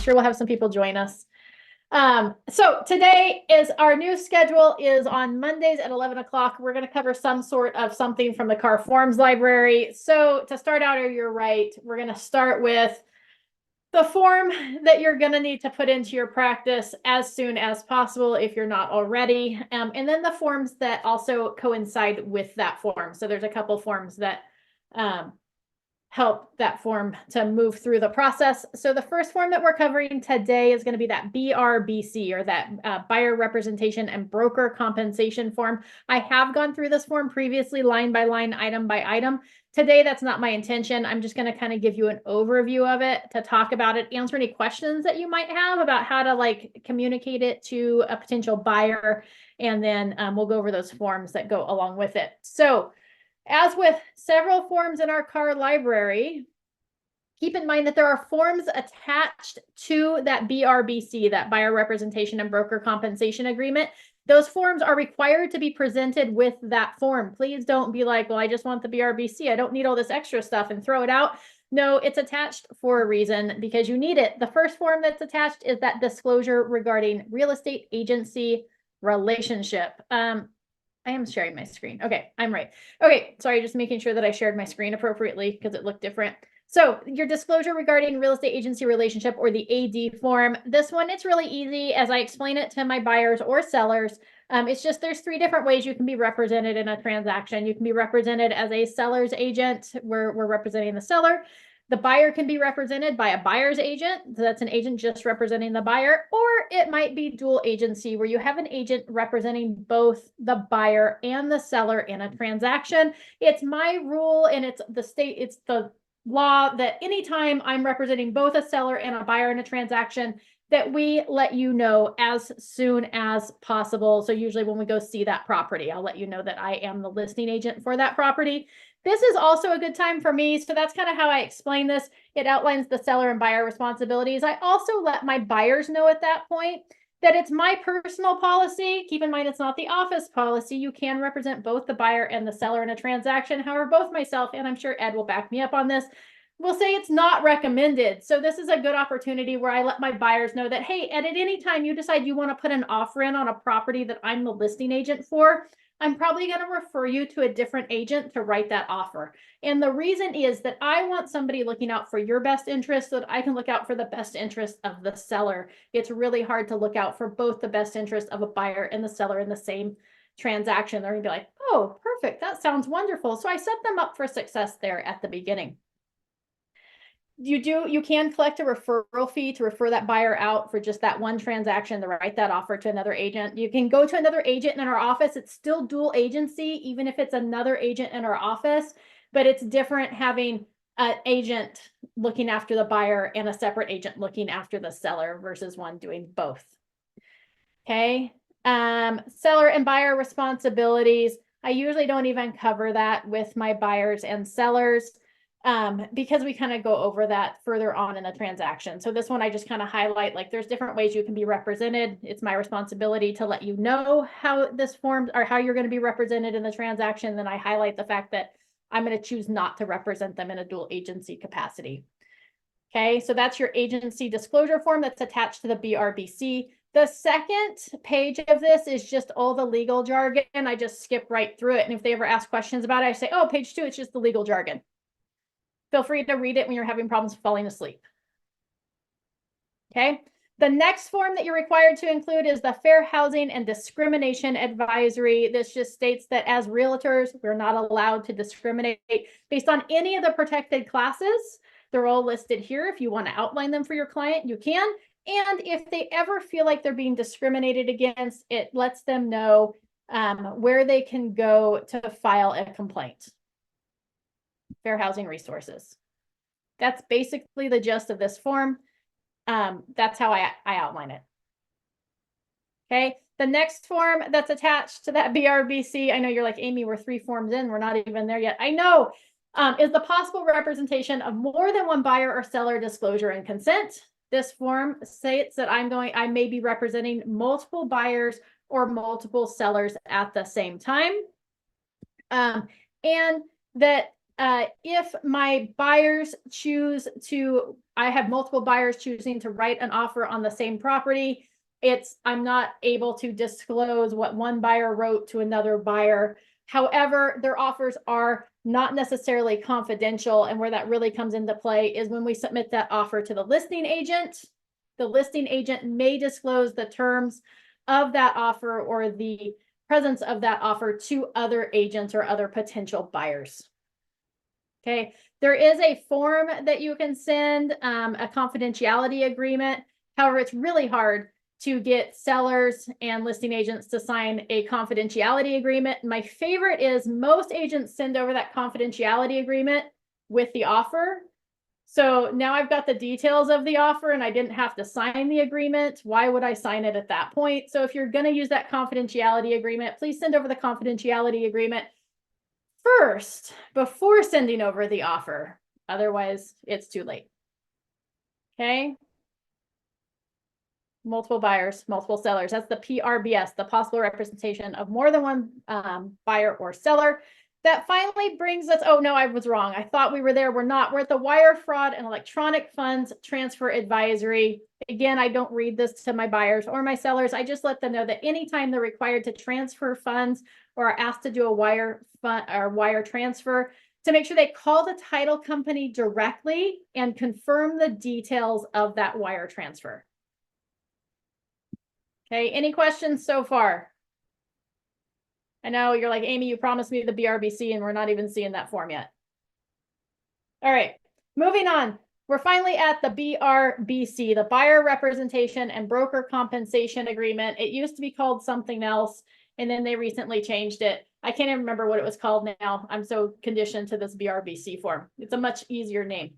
sure we'll have some people join us. So today is our new schedule is on Mondays at 11 o'clock. We're going to cover some sort of something from the car forms library. So to start out, you're right, we're going to start with the form that you're going to need to put into your practice as soon as possible if you're not already. And then the forms that also coincide with that form. So there's a couple forms that help that form to move through the process. So the first form that we're covering today is going to be that Brbc, or that buyer representation and broker compensation form. I have gone through this form previously, line by line, item by item. Today, that's not my intention. I'm just going to kind of give you an overview of it, to talk about it, answer any questions that you might have about how to communicate it to a potential buyer. And then we'll go over those forms that go along with it. So as with several forms in our car library, keep in mind that there are forms attached to that Brbc, that buyer representation and broker compensation agreement. Those forms are required to be presented with that form. Please don't be like, well, I just want the Brbc. I don't need all this extra stuff, and throw it out. No, it's attached for a reason, because you need it. The first form that's attached is that disclosure regarding real estate agency relationship. I am sharing my screen. Okay, I'm right. Okay, sorry, just making sure that I shared my screen appropriately because it looked different. So your disclosure regarding real estate agency relationship, or the AD form, this one, it's really easy as I explain it to my buyers or sellers. It's just there's 3 different ways you can be represented in a transaction. You can be represented as a seller's agent, where we're representing the seller. The buyer can be represented by a buyer's agent. So that's an agent just representing the buyer. Or it might be dual agency, where you have an agent representing both the buyer and the seller in a transaction. It's my rule, and it's the law, that anytime I'm representing both a seller and a buyer in a transaction, that we let you know as soon as possible. So usually when we go see that property, I'll let you know that I am the listing agent for that property. This is also a good time for me. So that's kind of how I explain this. It outlines the seller and buyer responsibilities. I also let my buyers know at that point that it's my personal policy. Keep in mind, it's not the office policy. You can represent both the buyer and the seller in a transaction. However, both myself, and I'm sure Ed will back me up on this, will say it's not recommended. So this is a good opportunity where I let my buyers know that, hey, at any time you decide you want to put an offer in on a property that I'm the listing agent for, I'm probably going to refer you to a different agent to write that offer. And the reason is that I want somebody looking out for your best interest, so that I can look out for the best interest of the seller. It's really hard to look out for both the best interest of a buyer and the seller in the same transaction. They're going to be like, oh, perfect, that sounds wonderful. So I set them up for success there at the beginning. You can collect a referral fee to refer that buyer out for just that one transaction, to write that offer to another agent. You can go to another agent in our office. It's still dual agency, even if it's another agent in our office, but it's different having an agent looking after the buyer and a separate agent looking after the seller, versus one doing both. Okay. Seller and buyer responsibilities. I usually don't even cover that with my buyers and sellers, because we kind of go over that further on in the transaction. So this one, I just kind of highlight, like, there's different ways you can be represented. It's my responsibility to let you know how this forms, or how you're going to be represented in the transaction. Then I highlight the fact that I'm going to choose not to represent them in a dual agency capacity. Okay, so that's your agency disclosure form that's attached to the Brbc. The second page of this is just all the legal jargon. I just skip right through it. And if they ever ask questions about it, I say, oh, page 2, it's just the legal jargon. Feel free to read it when you're having problems falling asleep. Okay. The next form that you're required to include is the Fair Housing and Discrimination Advisory. This just states that as realtors, we're not allowed to discriminate based on any of the protected classes. They're all listed here. If you want to outline them for your client, you can. And if they ever feel like they're being discriminated against, it lets them know where they can go to file a complaint. Fair Housing Resources. That's basically the gist of this form. That's how I outline it. Okay. The next form that's attached to that Brbc, I know you're like, Amy, we're 3 forms in, we're not even there yet. I know, is the possible representation of more than one buyer or seller disclosure and consent. This form states that I may be representing multiple buyers or multiple sellers at the same time. And that if my buyers choose to, I have multiple buyers choosing to write an offer on the same property, I'm not able to disclose what one buyer wrote to another buyer. However, their offers are not necessarily confidential. And where that really comes into play is when we submit that offer to the listing agent. The listing agent may disclose the terms of that offer or the presence of that offer to other agents or other potential buyers. Okay, there is a form that you can send, a confidentiality agreement. However, it's really hard to get sellers and listing agents to sign a confidentiality agreement. My favorite is most agents send over that confidentiality agreement with the offer. So now I've got the details of the offer and I didn't have to sign the agreement. Why would I sign it at that point? So if you're going to use that confidentiality agreement, please send over the confidentiality agreement first before sending over the offer. Otherwise, it's too late. Okay. Multiple buyers, multiple sellers. That's the PRBS, the possible representation of more than one buyer or seller. That finally brings us, oh no, I was wrong. I thought we were there. We're not. We're at the wire fraud and electronic funds transfer advisory. Again, I don't read this to my buyers or my sellers. I just let them know that anytime they're required to transfer funds or are asked to do a wire transfer, to make sure they call the title company directly and confirm the details of that wire transfer. Okay, any questions so far? I know you're like, Amy, you promised me the BRBC and we're not even seeing that form yet. All right, moving on. We're finally at the BRBC, the Buyer Representation and Broker Compensation Agreement. It used to be called something else, and then they recently changed it. I can't even remember what it was called now. I'm so conditioned to this BRBC form. It's a much easier name.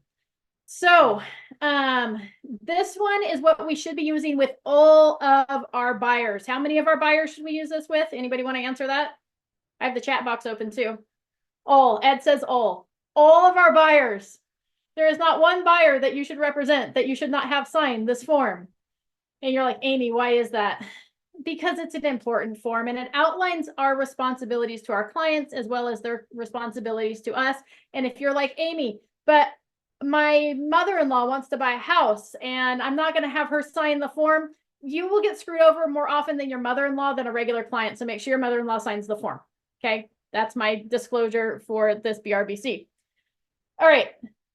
So this one is what we should be using with all of our buyers. How many of our buyers should we use this with? Anybody want to answer that? I have the chat box open too. All. Ed says all. All of our buyers. There is not one buyer that you should represent that you should not have signed this form. And you're like, Amy, why is that? Because it's an important form and it outlines our responsibilities to our clients as well as their responsibilities to us. And if you're like, Amy, but my mother-in-law wants to buy a house and I'm not going to have her sign the form, you will get screwed over more often than your mother-in-law than a regular client. So make sure your mother-in-law signs the form. Okay, that's my disclosure for this BRBC. All right,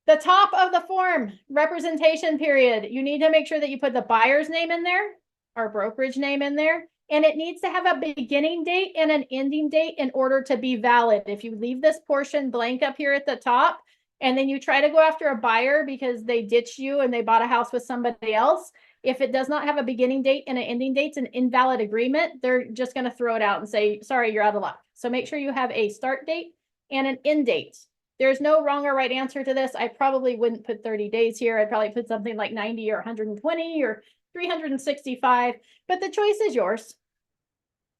the top of the form, representation period. You need to make sure that you put the buyer's name in there, our brokerage name in there, and it needs to have a beginning date and an ending date in order to be valid. If you leave this portion blank up here at the top, and then you try to go after a buyer because they ditched you and they bought a house with somebody else, if it does not have a beginning date and an ending date, it's an invalid agreement. They're just going to throw it out and say, sorry, you're out of luck. So make sure you have a start date and an end date. There's no wrong or right answer to this. I probably wouldn't put 30 days here. I'd probably put something like 90 or 120 or 365, but the choice is yours.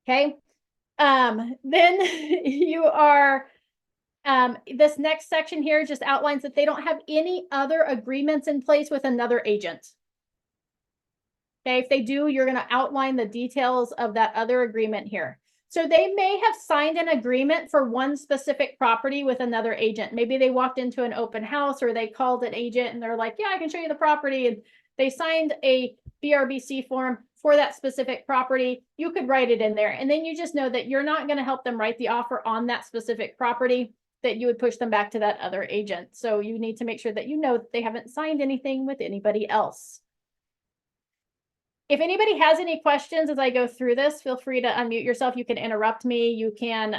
Okay. Then you are, this next section here just outlines that they don't have any other agreements in place with another agent. Okay, if they do, you're going to outline the details of that other agreement here. So they may have signed an agreement for one specific property with another agent. Maybe they walked into an open house or they called an agent and they're like, yeah, I can show you the property. And they signed a BRBC form for that specific property. You could write it in there. And then you just know that you're not going to help them write the offer on that specific property, that you would push them back to that other agent. So you need to make sure that you know that they haven't signed anything with anybody else. If anybody has any questions as I go through this, feel free to unmute yourself. You can interrupt me. You can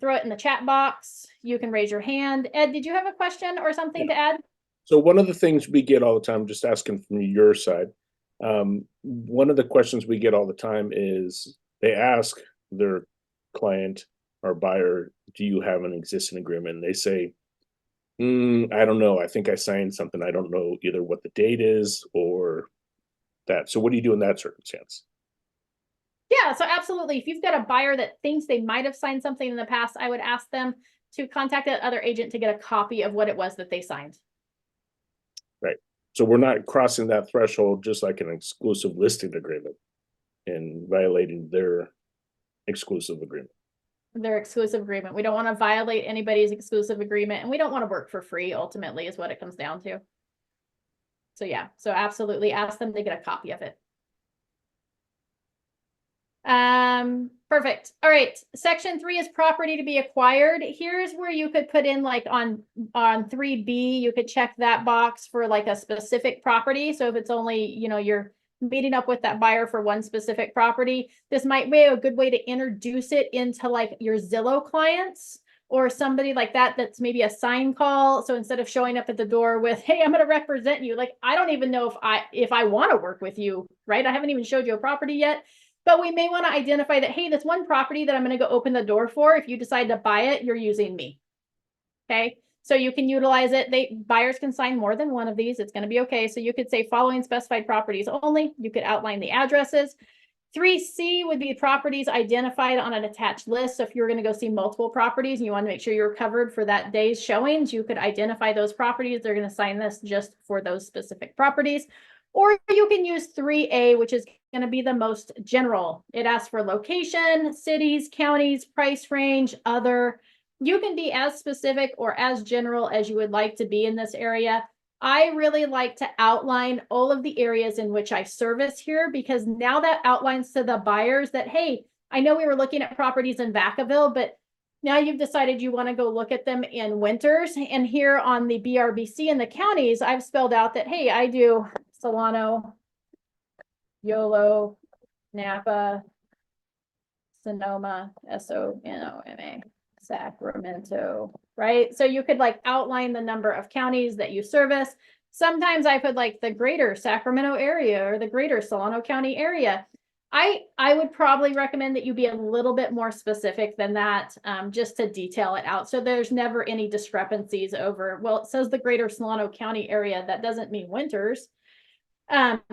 throw it in the chat box. You can raise your hand. Ed, did you have a question or something to add? So one of the things we get all the time, just asking from your side, one of the questions we get all the time is they ask their client or buyer, do you have an existing agreement? And they say, I don't know. I think I signed something. I don't know either what the date is or that. So what do you do in that circumstance? Yeah, so absolutely. If you've got a buyer that thinks they might have signed something in the past, I would ask them to contact that other agent to get a copy of what it was that they signed. Right. So we're not crossing that threshold just like an exclusive listing agreement and violating their exclusive agreement. their exclusive agreement. We don't want to violate anybody's exclusive agreement, and we don't want to work for free, ultimately, is what it comes down to. So yeah, so absolutely ask them to get a copy of it. Perfect. All right. Section 3 is property to be acquired. Here's where you could put in, like, on 3B, you could check that box for like a specific property. So if it's only, you're meeting up with that buyer for one specific property, this might be a good way to introduce it into like your Zillow clients or somebody like that, that's maybe a sign call. So instead of showing up at the door with, hey, I'm going to represent you, like, I don't even know if I want to work with you, right? I haven't even showed you a property yet. But we may want to identify that, hey, this one property that I'm going to go open the door for, if you decide to buy it, you're using me. Okay. So you can utilize it. Buyers can sign more than one of these. It's going to be okay. So you could say following specified properties only. You could outline the addresses. 3C would be properties identified on an attached list. So if you're going to go see multiple properties and you want to make sure you're covered for that day's showings, you could identify those properties. They're going to sign this just for those specific properties. Or you can use 3A, which is going to be the most general. It asks for location, cities, counties, price range, other. You can be as specific or as general as you would like to be in this area. I really like to outline all of the areas in which I service here, because now that outlines to the buyers that, hey, I know we were looking at properties in Vacaville, but now you've decided you want to go look at them in Winters. And here on the BRBC and the counties, I've spelled out that, hey, I do Solano, Yolo, Napa, Sonoma, Sonoma, Sacramento, right? So you could like outline the number of counties that you service. Sometimes I put like the greater Sacramento area or the greater Solano County area. I would probably recommend that you be a little bit more specific than that, just to detail it out. So there's never any discrepancies over, well, it says the greater Solano County area. That doesn't mean Winters.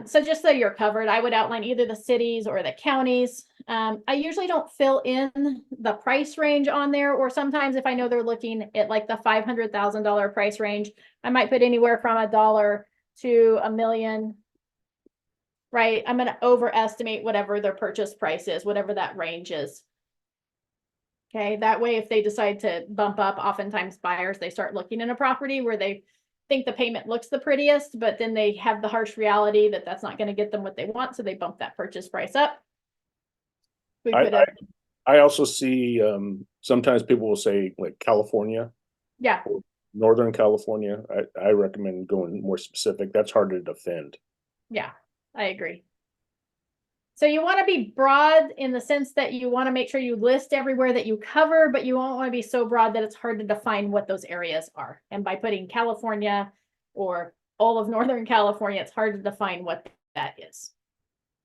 So just so you're covered, I would outline either the cities or the counties. I usually don't fill in the price range on there, or sometimes if I know they're looking at like the $500,000 price range, I might put anywhere from $1 to $1 million, right? I'm going to overestimate whatever their purchase price is, whatever that range is. Okay, that way if they decide to bump up, oftentimes buyers, they start looking in a property where they think the payment looks the prettiest, but then they have the harsh reality that that's not going to get them what they want, so they bump that purchase price up. I also see sometimes people will say like California. Yeah. Northern California. I recommend going more specific. That's hard to defend. Yeah, I agree. So you want to be broad in the sense that you want to make sure you list everywhere that you cover, but you won't want to be so broad that it's hard to define what those areas are. And by putting California or all of Northern California, it's hard to define what that is.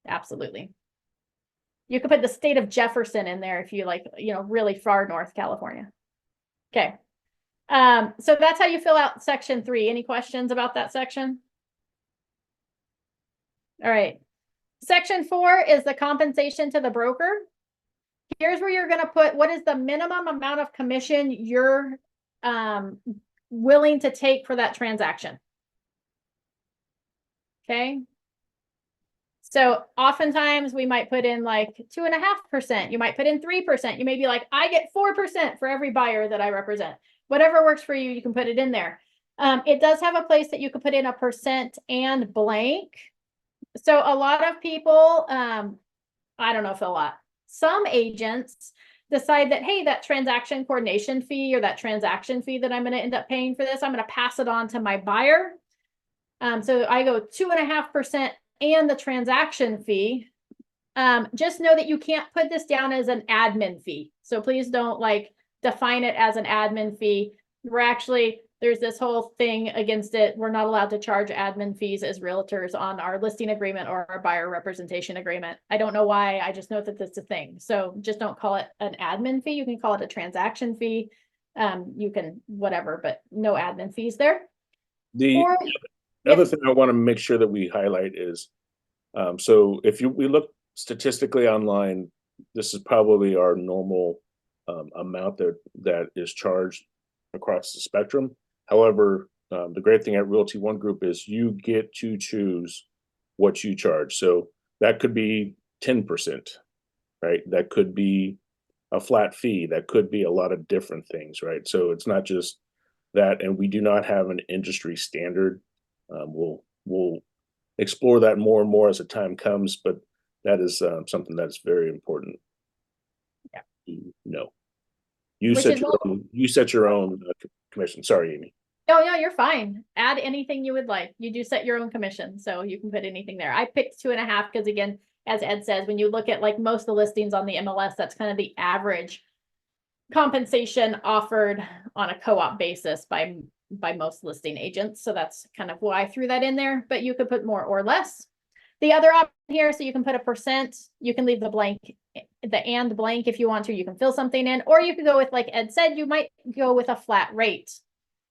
Absolutely. You could put the state of Jefferson in there if you like, really far north California. Okay. So that's how you fill out section 3. Any questions about that section? All right. Section 4 is the compensation to the broker. Here's where you're going to put what is the minimum amount of commission you're willing to take for that transaction. Okay. So oftentimes we might put in like 2.5%. You might put in 3%. You may be like, I get 4% for every buyer that I represent. Whatever works for you, you can put it in there. It does have a place that you could put in a percent and blank. So a lot of people, I don't know if a lot, some agents decide that, hey, that transaction coordination fee or that transaction fee that I'm going to end up paying for this, I'm going to pass it on to my buyer. So I go 2.5% and the transaction fee. Just know that you can't put this down as an admin fee. So please don't like define it as an admin fee. There's this whole thing against it. We're not allowed to charge admin fees as realtors on our listing agreement or our buyer representation agreement. I don't know why. I just know that that's a thing. So just don't call it an admin fee. You can call it a transaction fee. You can whatever, but no admin fees there. The other thing I want to make sure that we highlight is, so if we look statistically online, this is probably our normal amount that is charged across the spectrum. However, the great thing at Realty One Group is you get to choose what you charge. So that could be 10%, right? That could be a flat fee. That could be a lot of different things, right? So it's not just that, and we do not have an industry standard. We'll explore that more and more as the time comes, but that is something that's very important. Yeah. No, you Which set is your what own, you set your own commission. Sorry, Amy. no, you're fine. Add anything you would like. You do set your own commission, so you can put anything there. I picked 2.5 because again, as Ed says, when you look at like most of the listings on the MLS, that's kind of the average compensation offered on a co-op basis by most listing agents. So that's kind of why I threw that in there, but you could put more or less. The other option here, so you can put a percent, you can leave the blank, the and blank if you want to, you can fill something in, or you could go with, like Ed said, you might go with a flat rate.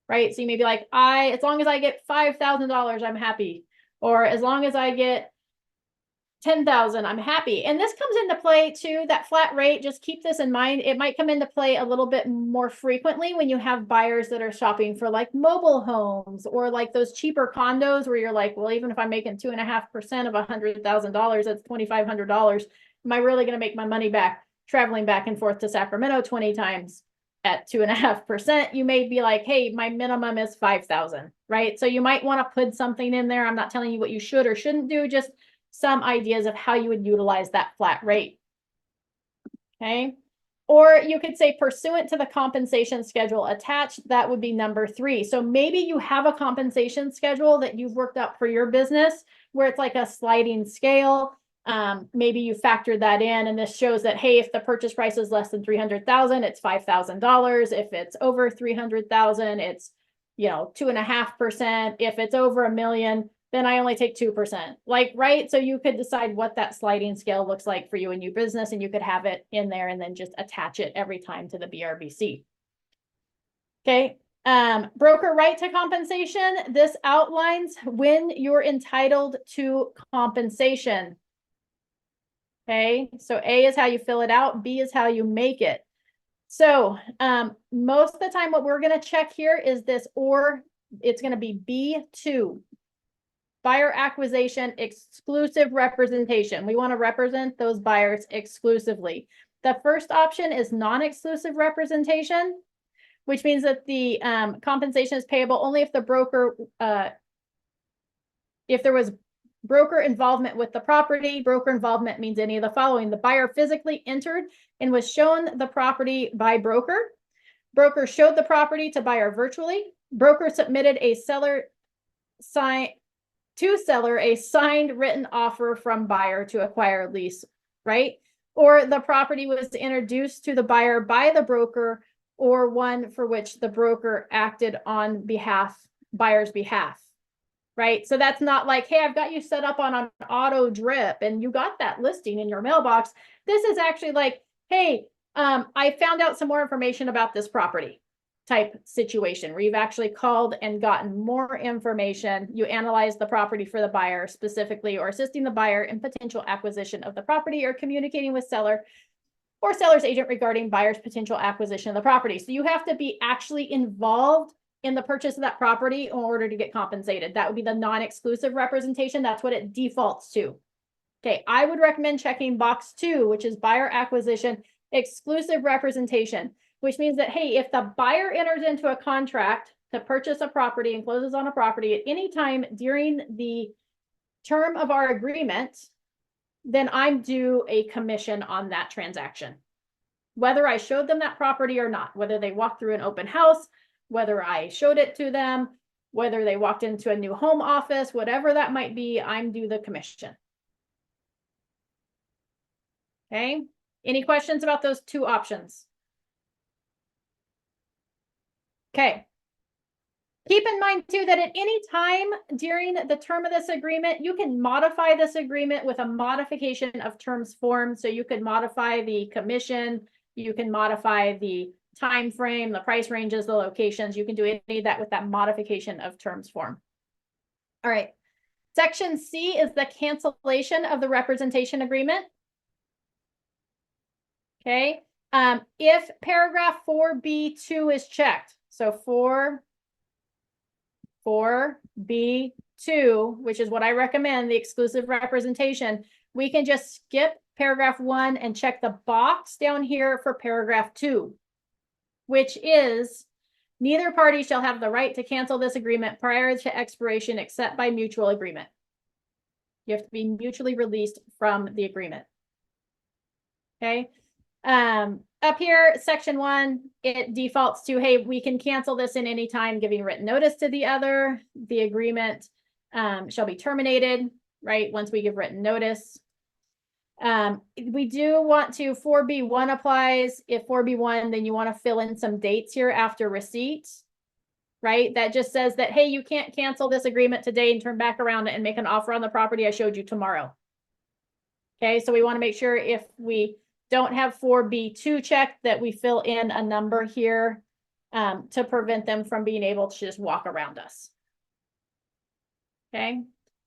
Right? So you may be like, as long as I get $5,000, I'm happy. Or as long as I get 10,000, I'm happy. And this comes into play too, that flat rate, just keep this in mind. It might come into play a little bit more frequently when you have buyers that are shopping for like mobile homes or like those cheaper condos where you're like, well, even if I'm making 2.5% of $100,000, that's $2,500. Am I really going to make my money back traveling back and forth to Sacramento 20 times? At 2.5%, you may be like, hey, my minimum is 5,000, right? So you might want to put something in there. I'm not telling you what you should or shouldn't do, just some ideas of how you would utilize that flat rate. Okay. Or you could say pursuant to the compensation schedule attached, that would be number 3. So maybe you have a compensation schedule that you've worked out for your business where it's like a sliding scale. Maybe you factored that in, and this shows that, hey, if the purchase price is less than 300,000, it's $5,000. If it's over 300,000, it's, 2.5%. If it's over $1 million, then I only take 2%. Like, right? So you could decide what that sliding scale looks like for you and your business, and you could have it in there and then just attach it every time to the BRBC. Okay. Broker right to compensation. This outlines when you're entitled to compensation. Okay, so A is how you fill it out, B is how you make it. So most of the time what we're going to check here is this, or it's going to be B2, buyer acquisition exclusive representation. We want to represent those buyers exclusively. The first option is non-exclusive representation, which means that the compensation is payable only if the broker, if there was broker involvement with the property. Broker involvement means any of the following: the buyer physically entered and was shown the property by broker. Broker showed the property to buyer virtually. Broker submitted a seller a signed written offer from buyer to acquire lease, right? Or the property was introduced to the buyer by the broker, or one for which the broker acted on buyer's behalf. Right? So that's not like, hey, I've got you set up on an auto drip and you got that listing in your mailbox. This is actually like, hey, I found out some more information about this property type situation where you've actually called and gotten more information. You analyze the property for the buyer specifically, or assisting the buyer in potential acquisition of the property, or communicating with seller or seller's agent regarding buyer's potential acquisition of the property. So you have to be actually involved in the purchase of that property in order to get compensated. That would be the non-exclusive representation. That's what it defaults to. Okay, I would recommend checking box 2, which is buyer acquisition exclusive representation, which means that, hey, if the buyer enters into a contract to purchase a property and closes on a property at any time during the term of our agreement, then I'm due a commission on that transaction. Whether I showed them that property or not, whether they walked through an open house, whether I showed it to them, whether they walked into a new home office, whatever that might be, I'm due the commission. Okay. Any questions about those 2 options? Okay. Keep in mind too that at any time during the term of this agreement, you can modify this agreement with a modification of terms form. So you could modify the commission, you can modify the time frame, the price ranges, the locations. You can do any of that with that modification of terms form. All right. Section C is the cancellation of the representation agreement. Okay. If paragraph 4B2 is checked, so 4B2, which is what I recommend, the exclusive representation, we can just skip paragraph 1 and check the box down here for paragraph 2, which is neither party shall have the right to cancel this agreement prior to expiration except by mutual agreement. You have to be mutually released from the agreement. Okay. Up here, section 1, it defaults to, hey, we can cancel this in any time, giving written notice to the other. The agreement shall be terminated, right, once we give written notice. We do want to, 4B1 applies. If 4B1, then you want to fill in some dates here after receipt, right? That just says that, hey, you can't cancel this agreement today and turn back around and make an offer on the property I showed you tomorrow. Okay, so we want to make sure if we don't have 4B2 checked that we fill in a number here to prevent them from being able to just walk around us. Okay,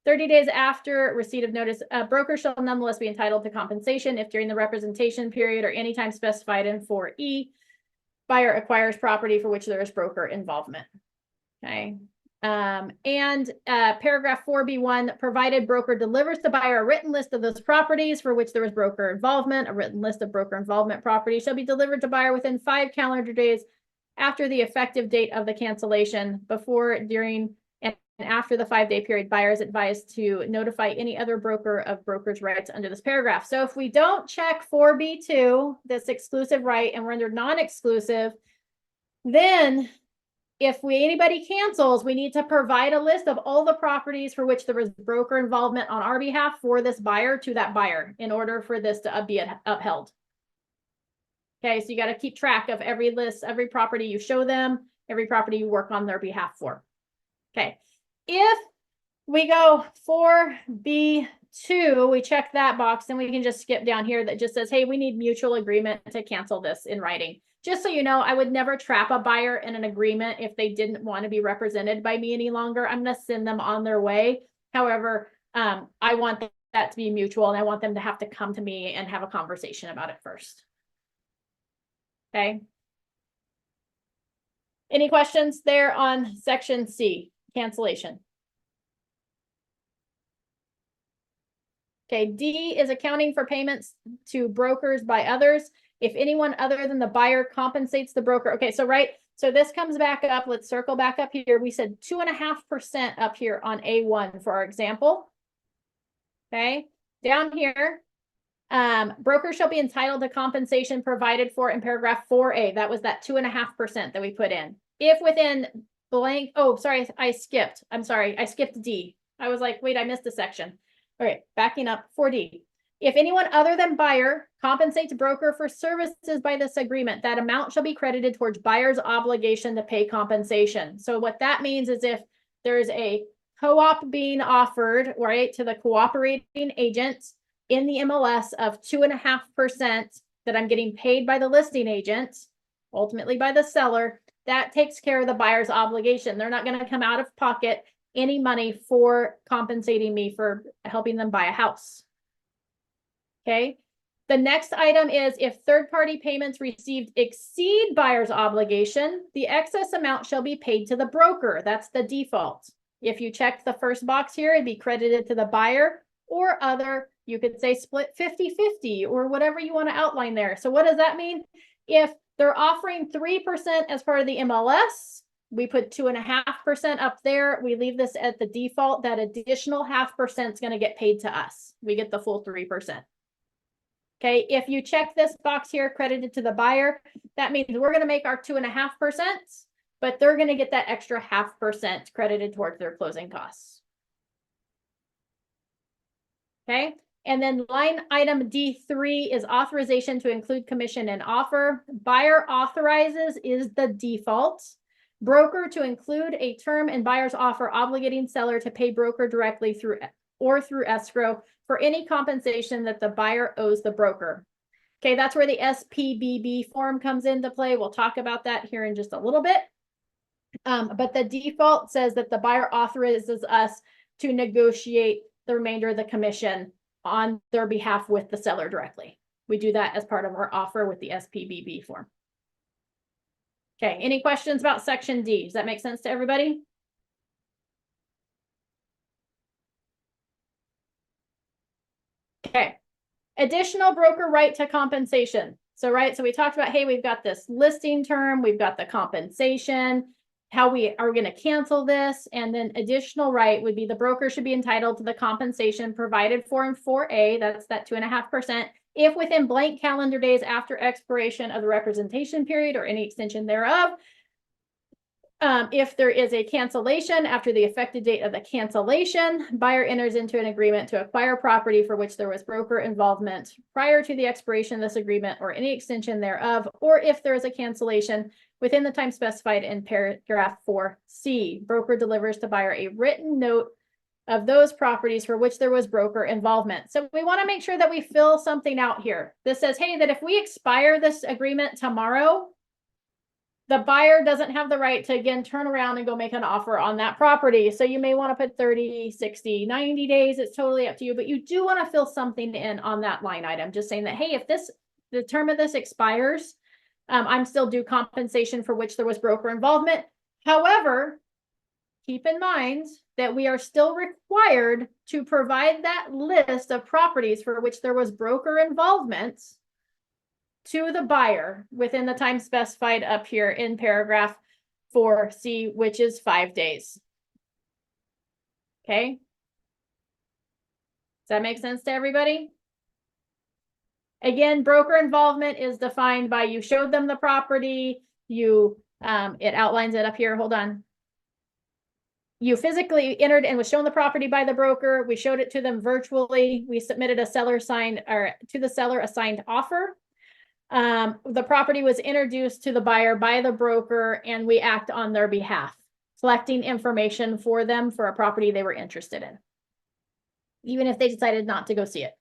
30 days after receipt of notice, a broker shall nonetheless be entitled to compensation if during the representation period or any time specified in 4E, buyer acquires property for which there is broker involvement. Okay. Paragraph 4B1, provided broker delivers to buyer a written list of those properties for which there was broker involvement, a written list of broker involvement properties shall be delivered to buyer within 5 calendar days after the effective date of the cancellation. Before, during, and after the 5-day period, buyer is advised to notify any other broker of broker's rights under this paragraph. So if we don't check 4B2, this exclusive right, and we're under non-exclusive, then if anybody cancels, we need to provide a list of all the properties for which there was broker involvement on our behalf for this buyer to that buyer in order for this to be upheld. Okay, so you got to keep track of every list, every property you show them, every property you work on their behalf for. Okay, if we go 4B2, we check that box, then we can just skip down here that just says, hey, we need mutual agreement to cancel this in writing. Just so you know, I would never trap a buyer in an agreement if they didn't want to be represented by me any longer. I'm going to send them on their way. However, I want that to be mutual, and I want them to have to come to me and have a conversation about it first. Okay. Any questions there on section C, cancellation? Okay, D is accounting for payments to brokers by others. If anyone other than the buyer compensates the broker. Okay, so so this comes back up. Let's circle back up here. We said 2.5% up here on A1 for our example. Okay, down here, broker shall be entitled to compensation provided for in paragraph 4A. That was that 2.5% that we put in. If within blank, oh, sorry, I skipped. I'm sorry, I skipped D. I was like, wait, I missed a section. All right, backing up, 4D. If anyone other than buyer compensates broker for services by this agreement, that amount shall be credited towards buyer's obligation to pay compensation. So what that means is if there's a co-op being offered, right, to the cooperating agent in the MLS of 2.5% that I'm getting paid by the listing agent, ultimately by the seller, that takes care of the buyer's obligation. They're not going to come out of pocket any money for compensating me for helping them buy a house. Okay. The next item is if third-party payments received exceed buyer's obligation, the excess amount shall be paid to the broker. That's the default. If you check the first box here, it'd be credited to the buyer or other. You could say split 50-50 or whatever you want to outline there. So what does that mean? If they're offering 3% as part of the MLS, we put 2.5% up there. We leave this at the default. That additional 0.5% is going to get paid to us. We get the full 3%. Okay, if you check this box here, credited to the buyer, that means we're going to make our 2.5%, but they're going to get that extra 0.5% credited towards their closing costs. Okay, and then line item D3 is authorization to include commission and offer. Buyer authorizes is the default. Broker to include a term in buyer's offer obligating seller to pay broker directly through escrow for any compensation that the buyer owes the broker. Okay, that's where the Spbb form comes into play. We'll talk about that here in just a little bit. But the default says that the buyer authorizes us to negotiate the remainder of the commission on their behalf with the seller directly. We do that as part of our offer with the Spbb form. Okay, any questions about section D? Does that make sense to everybody? Okay, Additional broker right to compensation. So, right, so we talked about, hey, we've got this listing term, we've got the compensation, how we are going to cancel this, and then additional right would be the broker should be entitled to the compensation provided for in 4A, that's that 2.5%, if within blank calendar days after expiration of the representation period or any extension thereof. If there is a cancellation after the effective date of the cancellation, buyer enters into an agreement to acquire property for which there was broker involvement prior to the expiration of this agreement or any extension thereof, or if there is a cancellation within the time specified in paragraph 4C, broker delivers to buyer a written note of those properties for which there was broker involvement. So we want to make sure that we fill something out here. This says, hey, that if we expire this agreement tomorrow, the buyer doesn't have the right to, again, turn around and go make an offer on that property. So you may want to put 30, 60, 90 days. It's totally up to you, but you do want to fill something in on that line item. Just saying that, hey, if the term of this expires, I'm still due compensation for which there was broker involvement. However, keep in mind that we are still required to provide that list of properties for which there was broker involvement to the buyer within the time specified up here in paragraph 4C, which is 5 days. Okay. Does that make sense to everybody? Again, broker involvement is defined by you showed them the property, it outlines it up here. Hold on. You physically entered and was shown the property by the broker. We showed it to them virtually. We submitted a seller signed or to the seller assigned offer. The property was introduced to the buyer by the broker, and we act on their behalf, collecting information for them for a property they were interested in, even if they decided not to go see it.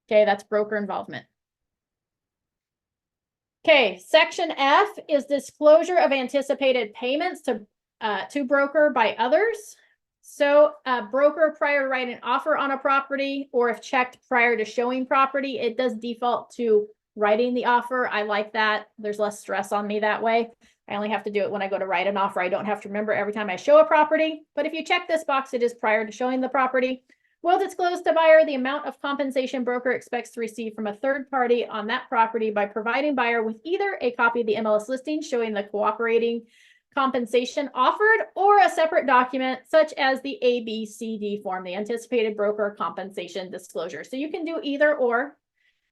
Okay, that's broker involvement. Okay, section F is disclosure of anticipated payments to broker by others. So broker prior to writing an offer on a property, or if checked prior to showing property, it does default to writing the offer. I like that. There's less stress on me that way. I only have to do it when I go to write an offer. I don't have to remember every time I show a property. But if you check this box, it is prior to showing the property. Will disclose to buyer the amount of compensation broker expects to receive from a third party on that property by providing buyer with either a copy of the MLS listing showing the cooperating compensation offered, or a separate document such as the ABCD form, the anticipated broker compensation disclosure. So you can do either or.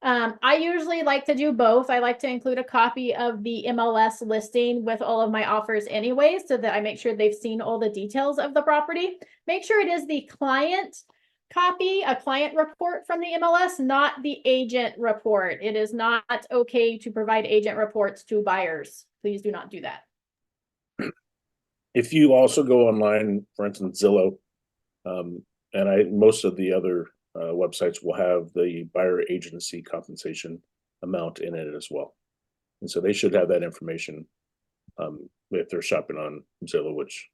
I usually like to do both. I like to include a copy of the MLS listing with all of my offers anyway, so that I make sure they've seen all the details of the property. Make sure it is the client copy, a client report from the MLS, not the agent report. It is not okay to provide agent reports to buyers. Please do not do that. If you also go online, for instance, Zillow, and most of the other websites will have the buyer agency compensation amount in it as well. And so they should have that information if they're shopping on Zillow, which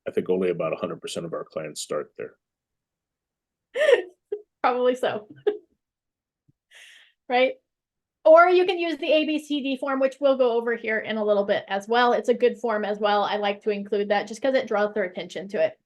I think only about 100% of our clients start there. Probably so. Right? Or you can use the ABCD form, which we'll go over here in a little bit as well. It's a good form as well. I like to include that just because it draws their attention to it.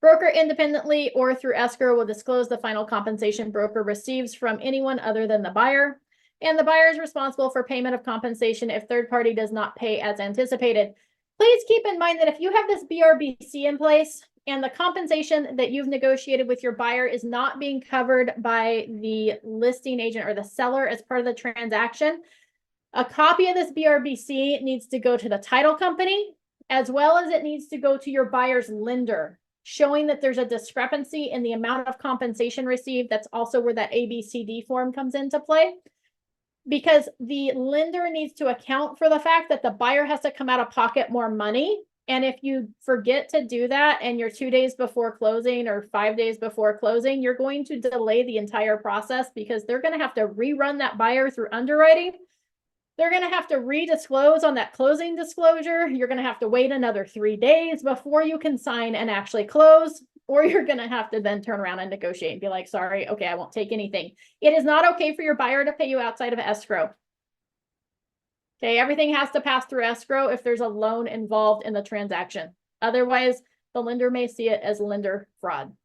Broker independently or through escrow will disclose the final compensation broker receives from anyone other than the buyer. And the buyer is responsible for payment of compensation if third party does not pay as anticipated. Please keep in mind that if you have this BRBC in place and the compensation that you've negotiated with your buyer is not being covered by the listing agent or the seller as part of the transaction, a copy of this BRBC needs to go to the title company, as well as it needs to go to your buyer's lender, showing that there's a discrepancy in the amount of compensation received. That's also where that ABCD form comes into play, because the lender needs to account for the fact that the buyer has to come out of pocket more money. And if you forget to do that and you're 2 days before closing or 5 days before closing, you're going to delay the entire process, because they're going to have to rerun that buyer through underwriting. They're going to have to redisclose on that closing disclosure. You're going to have to wait another 3 days before you can sign and actually close, or you're going to have to then turn around and negotiate and be like, sorry, okay, I won't take anything. It is not okay for your buyer to pay you outside of escrow. Okay, everything has to pass through escrow if there's a loan involved in the transaction. Otherwise, the lender may see it as lender fraud,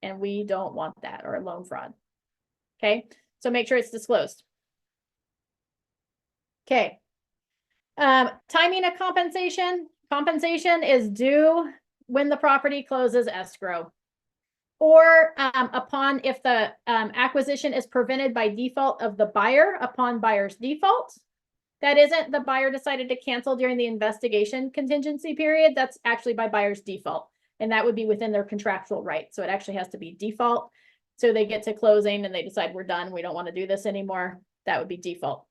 and we don't want that, or loan fraud. Okay, so make sure it's disclosed. Okay. Timing of compensation. Compensation is due when the property closes escrow, or upon if the acquisition is prevented by default of the buyer upon buyer's default. That isn't the buyer decided to cancel during the investigation contingency period. That's actually by buyer's default. And that would be within their contractual right. So it actually has to be default. So they get to closing and they decide we're done. We don't want to do this anymore. That would be default.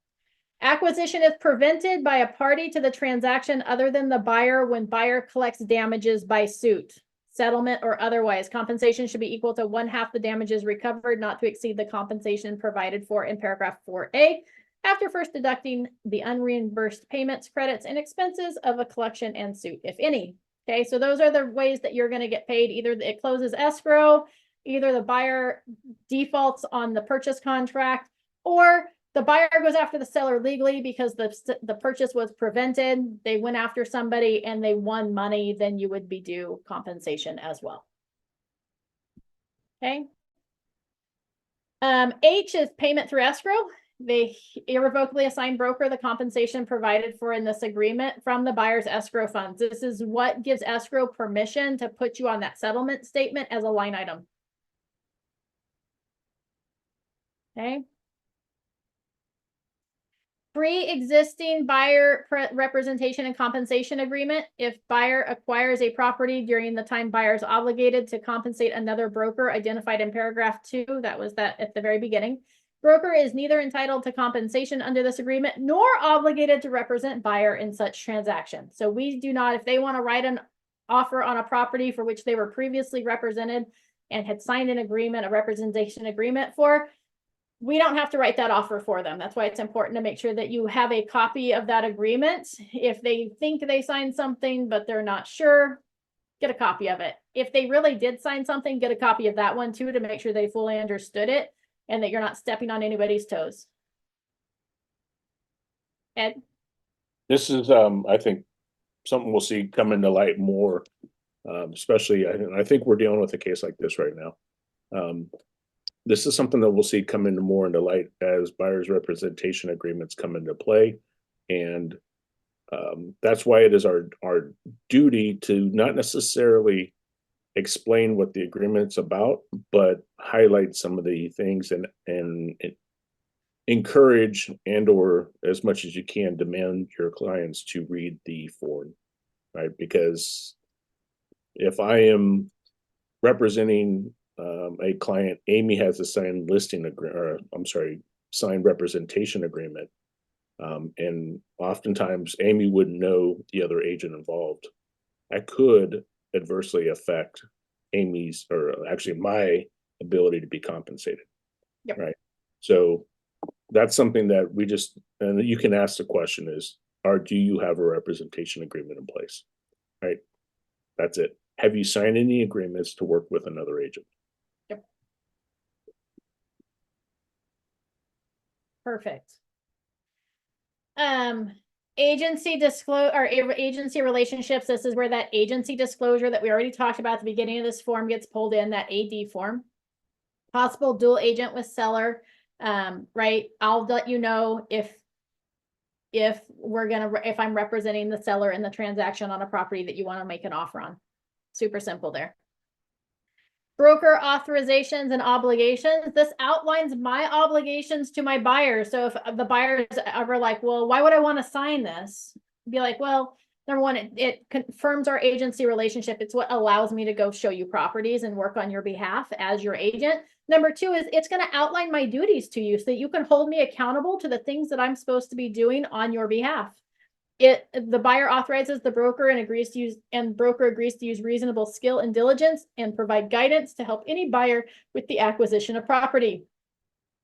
Acquisition is prevented by a party to the transaction other than the buyer when buyer collects damages by suit, settlement, or otherwise. Compensation should be equal to 1/2 the damages recovered, not to exceed the compensation provided for in paragraph 4A, after first deducting the unreimbursed payments, credits, and expenses of a collection and suit, if any. Okay, so those are the ways that you're going to get paid. Either it closes escrow, either the buyer defaults on the purchase contract, or the buyer goes after the seller legally because the purchase was prevented. They went after somebody and they won money, then you would be due compensation as well. Okay. H is payment through escrow. They irrevocably assign broker the compensation provided for in this agreement from the buyer's escrow funds. This is what gives escrow permission to put you on that settlement statement as a line item. Okay. Pre-existing buyer representation and compensation agreement. If buyer acquires a property during the time buyer is obligated to compensate another broker identified in paragraph 2, that was that at the very beginning. Broker is neither entitled to compensation under this agreement nor obligated to represent buyer in such transaction. So we do not, if they want to write an offer on a property for which they were previously represented and had signed an agreement, a representation agreement for, we don't have to write that offer for them. That's why it's important to make sure that you have a copy of that agreement. If they think they signed something, but they're not sure, get a copy of it. If they really did sign something, get a copy of that one too, to make sure they fully understood it and that you're not stepping on anybody's toes. Ed? This is, I think, something we'll see come into light more, especially, I think we're dealing with a case like this right now. This is something that we'll see come into more into light as buyer's representation agreements come into play. And that's why it is our duty to not necessarily explain what the agreement's about, but highlight some of the things and encourage and or as much as you can demand your clients to read the form, right? Because if I am representing a client, Amy has a signed listing agreement, or I'm sorry, signed representation agreement. And oftentimes Amy wouldn't know the other agent involved. I could adversely affect Amy's, or actually my ability to be compensated. Yep. Right. So that's something that we just, and you can ask the question is, do you have a representation agreement in place? Right. That's it. Have you signed any agreements to work with another agent? Yep. Perfect. Agency disclose or agency relationships. This is where that agency disclosure that we already talked about at the beginning of this form gets pulled in, that AD form. Possible dual agent with seller. Right. I'll let you know if I'm representing the seller in the transaction on a property that you want to make an offer on. Super simple there. Broker authorizations and obligations. This outlines my obligations to my buyer. So if the buyer is ever like, well, why would I want to sign this? Be like, well, number one, it confirms our agency relationship. It's what allows me to go show you properties and work on your behalf as your agent. Number two is it's going to outline my duties to you so that you can hold me accountable to the things that I'm supposed to be doing on your behalf. The buyer authorizes the broker and broker agrees to use reasonable skill and diligence and provide guidance to help any buyer with the acquisition of property.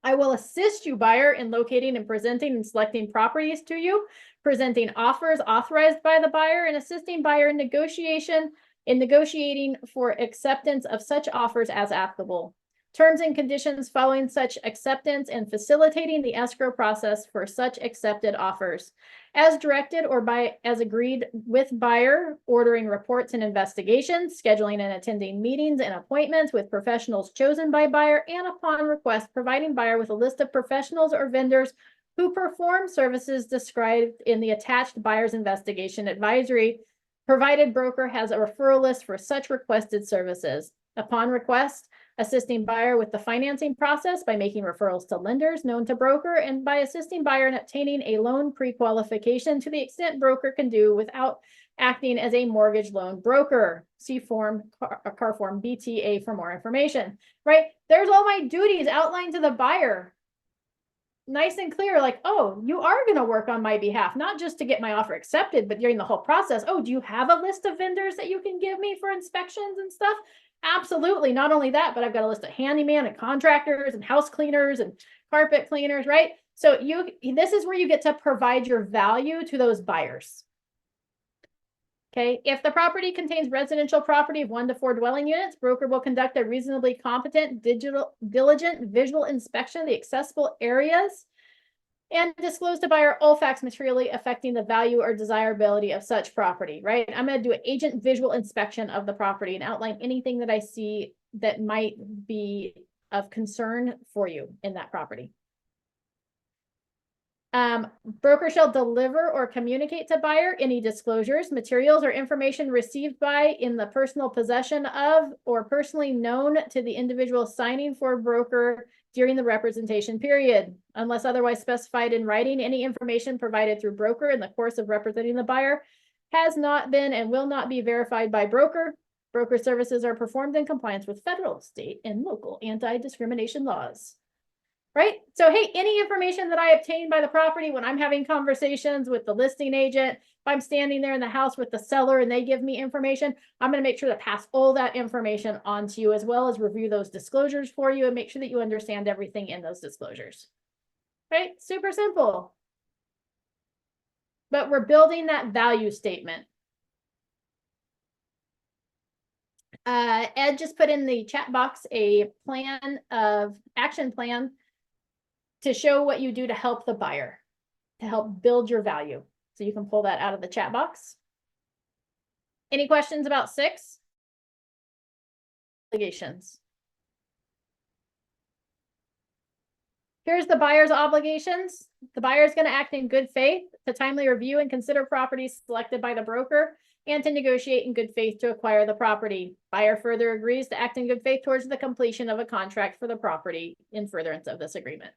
I will assist you, buyer, in locating and presenting and selecting properties to you, presenting offers authorized by the buyer, and assisting buyer in negotiating for acceptance of such offers as applicable. terms and conditions following such acceptance and facilitating the escrow process for such accepted offers. As directed or as agreed with buyer, ordering reports and investigations, scheduling and attending meetings and appointments with professionals chosen by buyer, and upon request, providing buyer with a list of professionals or vendors who perform services described in the attached buyer's investigation advisory, provided broker has a referral list for such requested services. Upon request, assisting buyer with the financing process by making referrals to lenders known to broker, and by assisting buyer in obtaining a loan pre-qualification to the extent broker can do without acting as a mortgage loan broker. See car form BTA for more information, right? There's all my duties outlined to the buyer. Nice and clear, like, oh, you are going to work on my behalf, not just to get my offer accepted, but during the whole process. Oh, do you have a list of vendors that you can give me for inspections and stuff? Absolutely. Not only that, but I've got a list of handyman and contractors and house cleaners and carpet cleaners, right? So this is where you get to provide your value to those buyers. Okay. If the property contains residential property of 1 to 4 dwelling units, broker will conduct a reasonably competent, diligent visual inspection of the accessible areas and disclose to buyer all facts materially affecting the value or desirability of such property, right? I'm going to do an agent visual inspection of the property and outline anything that I see that might be of concern for you in that property. Broker shall deliver or communicate to buyer any disclosures, materials, or information received by, in the personal possession of, or personally known to the individual signing for broker during the representation period. Unless otherwise specified in writing, any information provided through broker in the course of representing the buyer has not been and will not be verified by broker. Broker services are performed in compliance with federal, state, and local anti-discrimination laws. Right? So, hey, any information that I obtain by the property when I'm having conversations with the listing agent, if I'm standing there in the house with the seller and they give me information, I'm going to make sure to pass all that information on to you, as well as review those disclosures for you and make sure that you understand everything in those disclosures. Right? Super simple. But we're building that value statement. Ed just put in the chat box a action plan to show what you do to help the buyer, to help build your value. So you can pull that out of the chat box. Any questions about 6? Obligations. Here's the buyer's obligations. The buyer is going to act in good faith to timely review and consider properties selected by the broker and to negotiate in good faith to acquire the property. Buyer further agrees to act in good faith towards the completion of a contract for the property in furtherance of this agreement.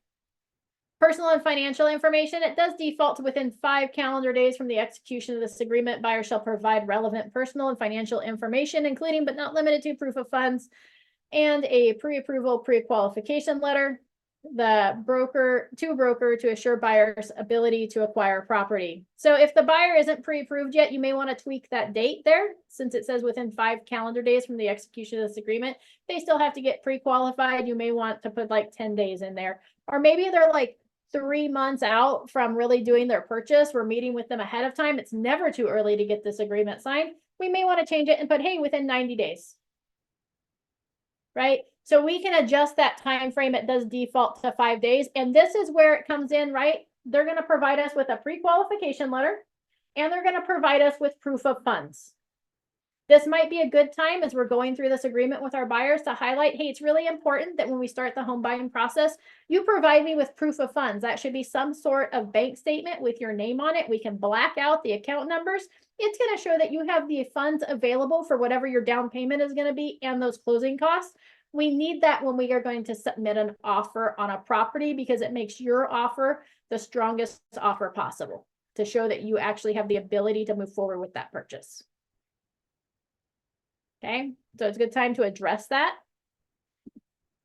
Personal and financial information, it does default to within 5 calendar days from the execution of this agreement. Buyer shall provide relevant personal and financial information, including but not limited to proof of funds and a pre-approval pre-qualification letter. The broker to assure buyer's ability to acquire property. So if the buyer isn't pre-approved yet, you may want to tweak that date there, since it says within 5 calendar days from the execution of this agreement. They still have to get pre-qualified. You may want to put like 10 days in there, or maybe they're like 3 months out from really doing their purchase. We're meeting with them ahead of time. It's never too early to get this agreement signed. We may want to change it and put, hey, within 90 days. Right? So we can adjust that time frame. It does default to 5 days. And this is where it comes in, right? They're going to provide us with a pre-qualification letter, and they're going to provide us with proof of funds. This might be a good time as we're going through this agreement with our buyers to highlight, hey, it's really important that when we start the home buying process, you provide me with proof of funds. That should be some sort of bank statement with your name on it. We can black out the account numbers. It's going to show that you have the funds available for whatever your down payment is going to be and those closing costs. We need that when we are going to submit an offer on a property, because it makes your offer the strongest offer possible to show that you actually have the ability to move forward with that purchase. Okay, so it's a good time to address that.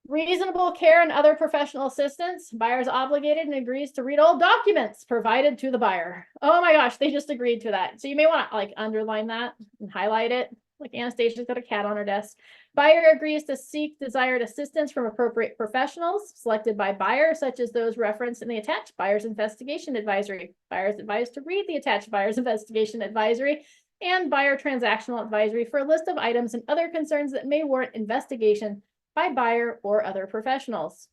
Reasonable care and other professional assistance. Buyer is obligated and agrees to read all documents provided to the buyer. Oh my gosh, they just agreed to that. So you may want to like underline that and highlight it. Like Anastasia's got a cat on her desk. Buyer agrees to seek desired assistance from appropriate professionals selected by buyer, such as those referenced in the attached buyer's investigation advisory. Buyer is advised to read the attached buyer's investigation advisory and buyer transactional advisory for a list of items and other concerns that may warrant investigation by buyer or other professionals.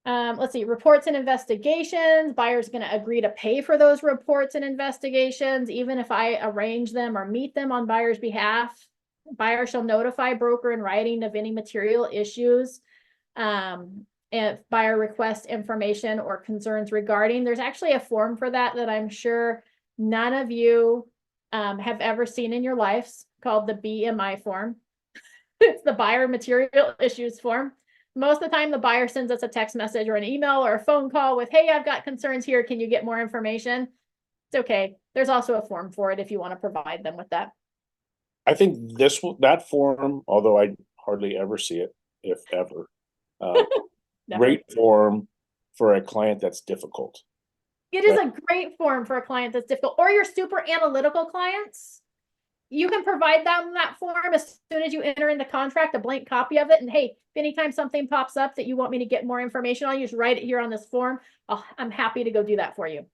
Let's see, reports and investigations. Buyer's going to agree to pay for those reports and investigations, even if I arrange them or meet them on buyer's behalf. Buyer shall notify broker in writing of any material issues. If buyer requests information or concerns regarding, there's actually a form for that I'm sure none of you have ever seen in your lives, called the BMI form. It's the buyer material issues form. Most of the time, the buyer sends us a text message or an email or a phone call with, hey, I've got concerns here. Can you get more information? It's okay. There's also a form for it if you want to provide them with that. I think that form, although I hardly ever see it, if ever, great form for a client that's difficult. It is a great form for a client that's difficult, or your super analytical clients. You can provide them that form as soon as you enter in the contract, a blank copy of it. And hey, if anytime something pops up that you want me to get more information on, you just write it here on this form. I'm happy to go do that for you.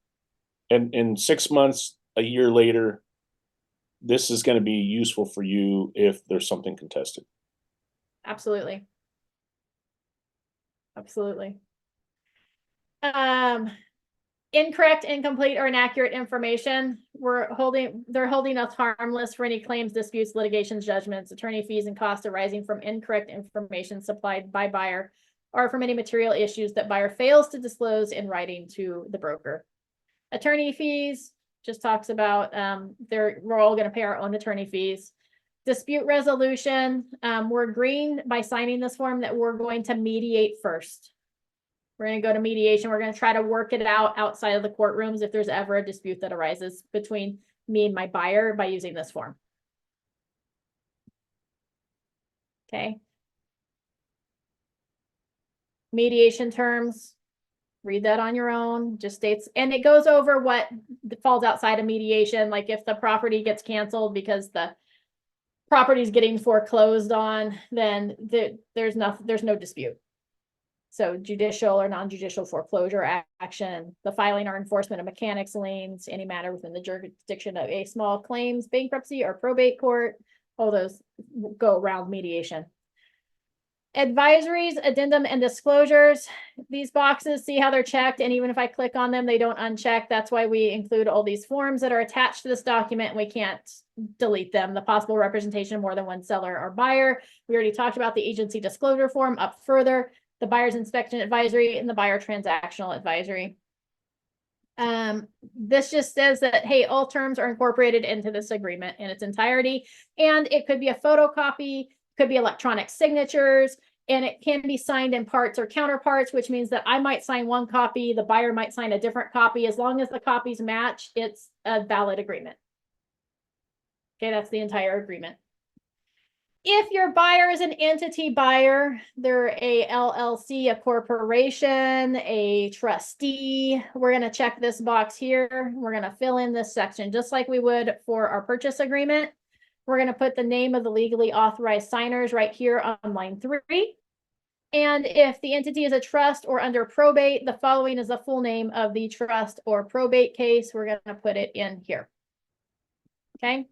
And in 6 months, a year later, this is going to be useful for you if there's something contested. Absolutely. Absolutely. Incorrect, incomplete, or inaccurate information. They're holding us harmless for any claims, disputes, litigations, judgments, attorney fees, and costs arising from incorrect information supplied by buyer, or from any material issues that buyer fails to disclose in writing to the broker. Attorney fees just talks about we're all going to pay our own attorney fees. Dispute resolution, we're agreeing by signing this form that we're going to mediate first. We're going to go to mediation. We're going to try to work it out outside of the courtrooms if there's ever a dispute that arises between me and my buyer by using this form. Okay. Mediation terms, read that on your own. Just states, and it goes over what falls outside of mediation. Like if the property gets canceled because the property is getting foreclosed on, then there's no dispute. So judicial or non-judicial foreclosure action, the filing or enforcement of mechanics liens, any matter within the jurisdiction of a small claims, bankruptcy, or probate court, all those go around mediation. Advisories, addendum, and disclosures. These boxes, see how they're checked, and even if I click on them, they don't uncheck. That's why we include all these forms that are attached to this document, and we can't delete them. The possible representation of more than one seller or buyer. We already talked about the agency disclosure form. Up further, the buyer's inspection advisory and the buyer transactional advisory. This just says that, hey, all terms are incorporated into this agreement in its entirety, and it could be a photocopy, could be electronic signatures, and it can be signed in parts or counterparts, which means that I might sign one copy, the buyer might sign a different copy. As long as the copies match, it's a valid agreement. Okay, that's the entire agreement. If your buyer is an entity buyer, they're a LLC, a corporation, a trustee, we're going to check this box here. We're going to fill in this section just like we would for our purchase agreement. We're going to put the name of the legally authorized signers right here on line 3. And if the entity is a trust or under probate, the following is the full name of the trust or probate case. We're going to put it in here. Okay,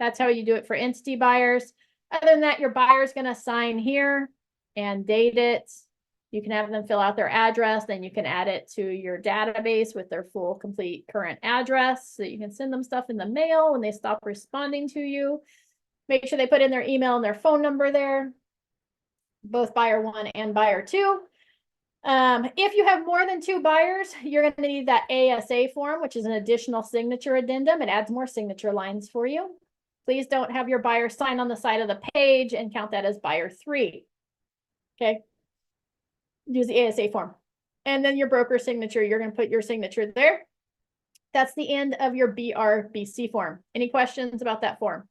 that's how you do it for entity buyers. Other than that, your buyer is going to sign here and date it. You can have them fill out their address, then you can add it to your database with their full, complete, current address so that you can send them stuff in the mail when they stop responding to you. Make sure they put in their email and their phone number there, both buyer 1 and buyer 2. If you have more than 2 buyers, you're going to need that ASA form, which is an additional signature addendum. It adds more signature lines for you. Please don't have your buyer sign on the side of the page and count that as buyer 3. Okay. Use the ASA form. And then your broker signature, you're going to put your signature there. That's the end of your BRBC form. Any questions about that form?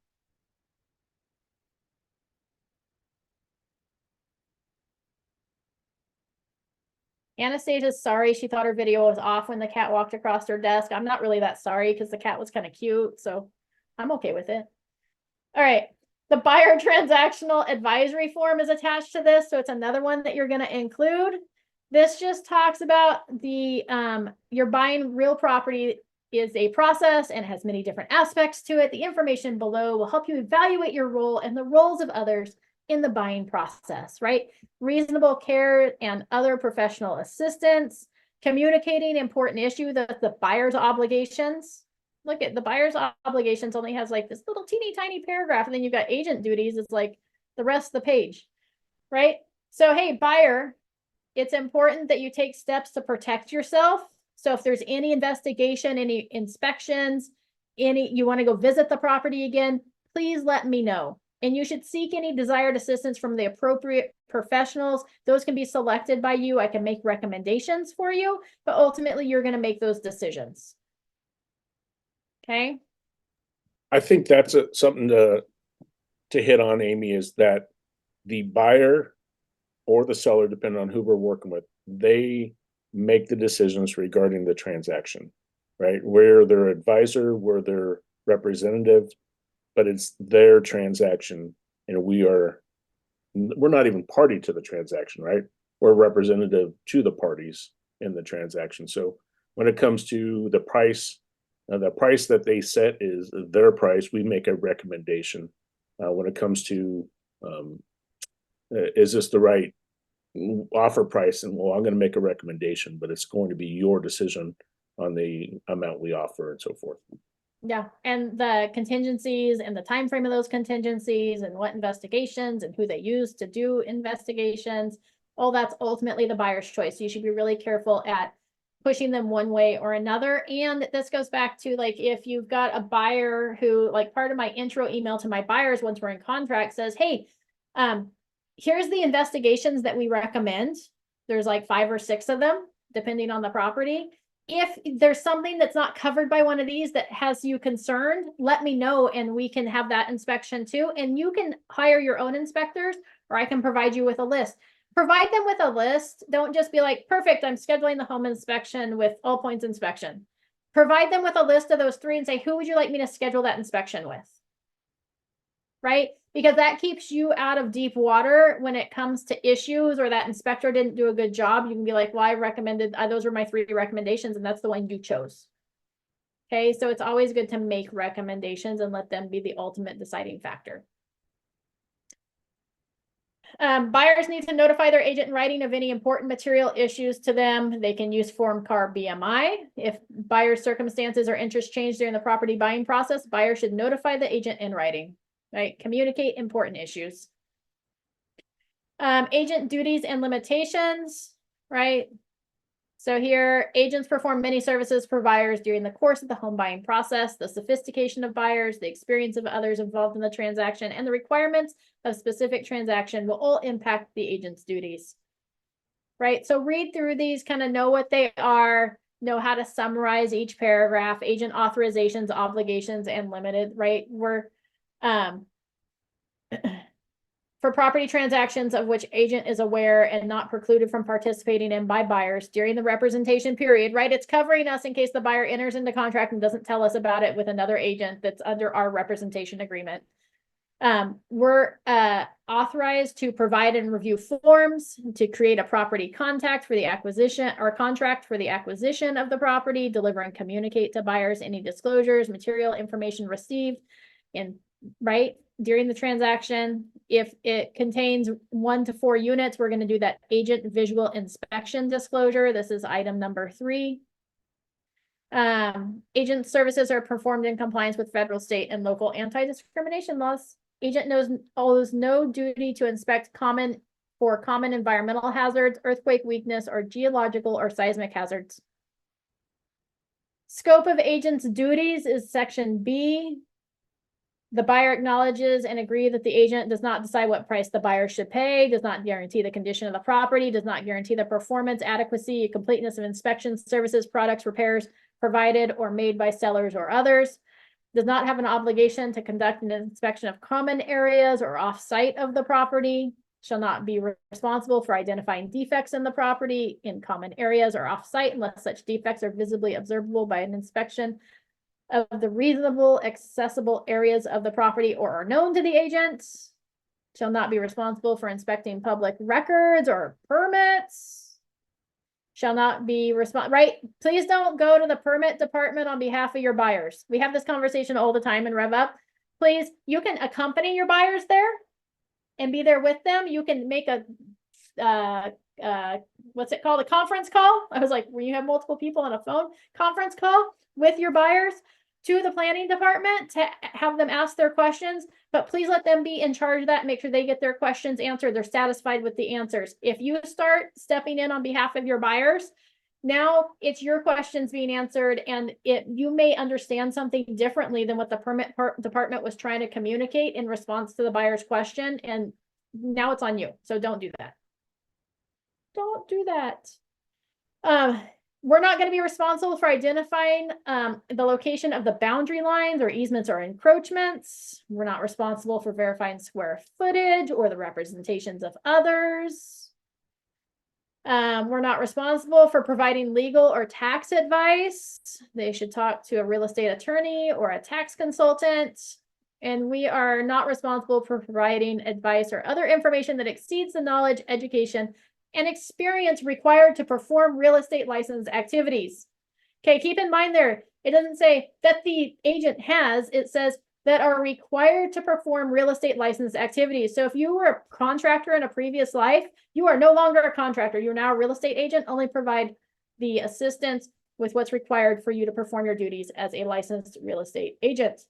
Anastasia's sorry. She thought her video was off when the cat walked across her desk. I'm not really that sorry because the cat was kind of cute, so I'm okay with it. All right. The buyer transactional advisory form is attached to this, so it's another one that you're going to include. This just talks about the you're buying real property is a process and has many different aspects to it. The information below will help you evaluate your role and the roles of others in the buying process, right? Reasonable care and other professional assistance, communicating important issue that the buyer's obligations. Look at the buyer's obligations only has like this little teeny tiny paragraph, and then you've got agent duties. It's like the rest of the page, right? So, hey, buyer, it's important that you take steps to protect yourself. So if there's any investigation, any inspections, you want to go visit the property again, please let me know. And you should seek any desired assistance from the appropriate professionals. Those can be selected by you. I can make recommendations for you, but ultimately you're going to make those decisions. Okay. I think that's something to hit on, Amy, is that the buyer or the seller, depending on who we're working with, they make the decisions regarding the transaction, right? We're their advisor, we're their representative, but it's their transaction, and we're not even party to the transaction, right? We're representative to the parties in the transaction. So when it comes to the price that they set is their price. We make a recommendation. When it comes to is this the right offer price, and well, I'm going to make a recommendation, but it's going to be your decision on the amount we offer and so forth. Yeah, and the contingencies and the time frame of those contingencies and what investigations and who they use to do investigations, all that's ultimately the buyer's choice. You should be really careful at pushing them one way or another. And this goes back to like, if you've got a buyer who, like, part of my intro email to my buyers once we're in contract says, hey, here's the investigations that we recommend. There's like 5 or 6 of them, depending on the property. If there's something that's not covered by one of these that has you concerned, let me know and we can have that inspection too. And you can hire your own inspectors, or I can provide you with a list. Provide them with a list. Don't just be like, perfect, I'm scheduling the home inspection with All Points Inspection. Provide them with a list of those 3 and say, who would you like me to schedule that inspection with? Right? Because that keeps you out of deep water when it comes to issues, or that inspector didn't do a good job. You can be like, well, I recommended, those were my 3 recommendations, and that's the one you chose. Okay, so it's always good to make recommendations and let them be the ultimate deciding factor. Buyers need to notify their agent in writing of any important material issues to them. They can use Form CAR BMI. If buyer's circumstances or interest change during the property buying process, buyer should notify the agent in writing. Right? Communicate important issues. Agent duties and limitations, right? So here, agents perform many services for buyers during the course of the home buying process. The sophistication of buyers, the experience of others involved in the transaction, and the requirements of specific transaction will all impact the agent's duties, right? So read through these, kind of know what they are, know how to summarize each paragraph. Agent authorizations, obligations, and limited, right? For property transactions of which agent is aware and not precluded from participating in by buyers during the representation period, right? It's covering us in case the buyer enters into contract and doesn't tell us about it with another agent that's under our representation agreement. We're authorized to provide and review forms, to create a property contact for the acquisition or contract for the acquisition of the property, deliver and communicate to buyers any disclosures, material information received, and right during the transaction. If it contains 1 to 4 units, we're going to do that agent visual inspection disclosure. This is item number 3. Agent services are performed in compliance with federal, state, and local anti-discrimination laws. Agent owes no duty to inspect common environmental hazards, earthquake weakness, or geological or seismic hazards. Scope of agent's duties is section B. The buyer acknowledges and agrees that the agent does not decide what price the buyer should pay, does not guarantee the condition of the property, does not guarantee the performance, adequacy, completeness of inspections, services, products, repairs provided or made by sellers or others, does not have an obligation to conduct an inspection of common areas or off-site of the property, shall not be responsible for identifying defects in the property in common areas or off-site unless such defects are visibly observable by an inspection of the reasonable accessible areas of the property or are known to the agent, shall not be responsible for inspecting public records or permits, shall not be right? Please don't go to the permit department on behalf of your buyers. We have this conversation all the time in Rev Up. Please, you can accompany your buyers there, and be there with them. You can make a what's it called? A conference call. I was like, when you have multiple people on a phone conference call with your buyers to the planning department to have them ask their questions, but please let them be in charge of that. Make sure they get their questions answered. They're satisfied with the answers. If you start stepping in on behalf of your buyers, now it's your questions being answered, and you may understand something differently than what the permit department was trying to communicate in response to the buyer's question, and now it's on you. So don't do that. Don't do that. We're not going to be responsible for identifying the location of the boundary lines or easements or encroachments. We're not responsible for verifying square footage or the representations of others. We're not responsible for providing legal or tax advice. They should talk to a real estate attorney or a tax consultant. And we are not responsible for providing advice or other information that exceeds the knowledge, education, and experience required to perform real estate license activities. Okay, keep in mind there, it doesn't say that the agent has, it says that are required to perform real estate license activities. So if you were a contractor in a previous life, you are no longer a contractor. You're now a real estate agent. Only provide the assistance with what's required for you to perform your duties as a licensed real estate agent.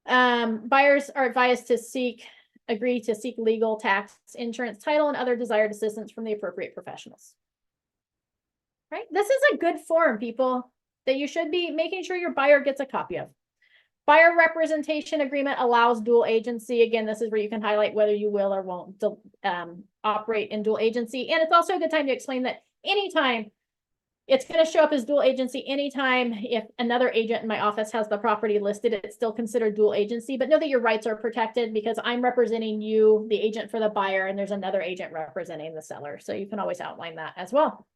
Buyers are advised to agree to seek legal, tax, insurance, title, and other desired assistance from the appropriate professionals. Right? This is a good form, people, that you should be making sure your buyer gets a copy of. Buyer representation agreement allows dual agency. Again, this is where you can highlight whether you will or won't operate in dual agency. And it's also a good time to explain that anytime it's going to show up as dual agency, anytime if another agent in my office has the property listed, it's still considered dual agency. But know that your rights are protected because I'm representing you, the agent for the buyer, and there's another agent representing the seller. So you can always outline that as well.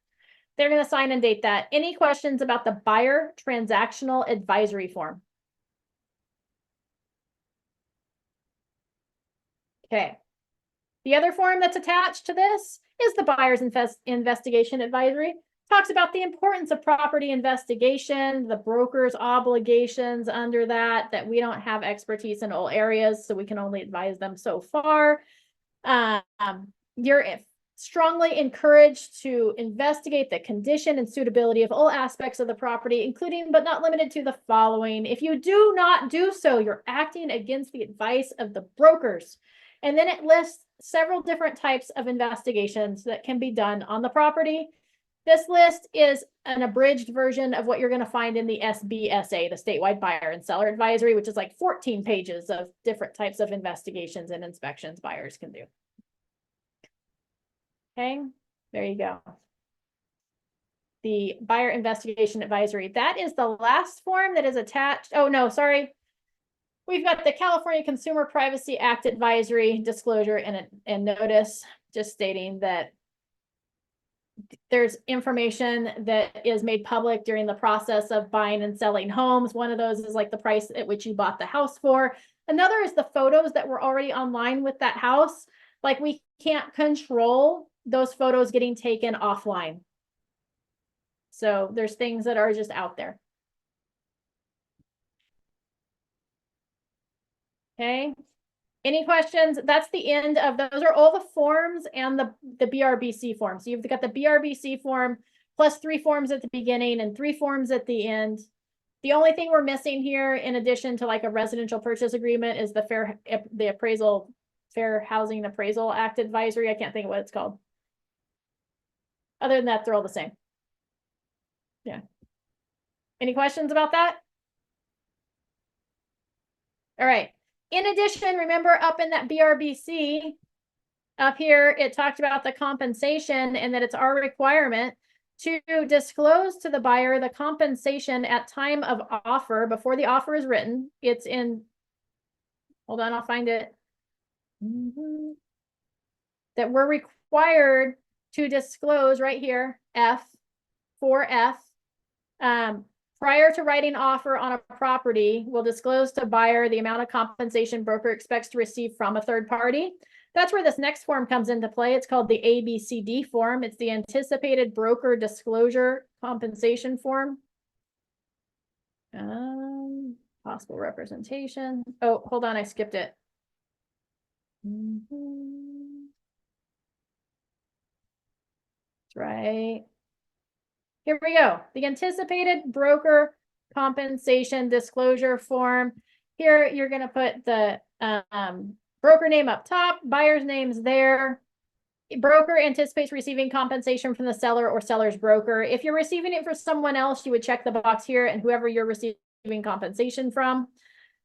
They're going to sign and date that. Any questions about the buyer transactional advisory form? Okay. The other form that's attached to this is the buyer's investigation advisory. Talks about the importance of property investigation, the broker's obligations under that we don't have expertise in all areas, so we can only advise them so far. You're strongly encouraged to investigate the condition and suitability of all aspects of the property, including but not limited to the following. If you do not do so, you're acting against the advice of the brokers. And then it lists several different types of investigations that can be done on the property. This list is an abridged version of what you're going to find in the SBSA, the Statewide Buyer and Seller Advisory, which is like 14 pages of different types of investigations and inspections buyers can do. Okay, there you go. The Buyer Investigation Advisory. That is the last form that is attached. Oh, no, sorry. We've got the California Consumer Privacy Act advisory disclosure and notice, just stating that there's information that is made public during the process of buying and selling homes. One of those is like the price at which you bought the house for. Another is the photos that were already online with that house. Like we can't control those photos getting taken offline. So there's things that are just out there. Okay. Any questions? That's the end of those are all the forms and the BRBC form. So you've got the BRBC form plus 3 forms at the beginning and 3 forms at the end. The only thing we're missing here, in addition to like a residential purchase agreement, is the Fair Housing Appraisal Act advisory. I can't think of what it's called. Other than that, they're all the same. Yeah. Any questions about that? All right. In addition, remember up in that BRBC, up here, it talked about the compensation and that it's our requirement to disclose to the buyer the compensation at time of offer before the offer is written. It's in, hold on, I'll find it. That we're required to disclose right here, F4F. Prior to writing offer on a property, we'll disclose to buyer the amount of compensation broker expects to receive from a third party. That's where this next form comes into play. It's called the ABCD form. It's the Anticipated Broker Disclosure Compensation Form. Possible representation. Oh, hold on, I skipped it. Mhm. That's right. Here we go. The anticipated broker compensation disclosure form. Here, you're going to put the broker name up top, buyer's name's there. Broker anticipates receiving compensation from the seller or seller's broker. If you're receiving it for someone else, you would check the box here and whoever you're receiving compensation from.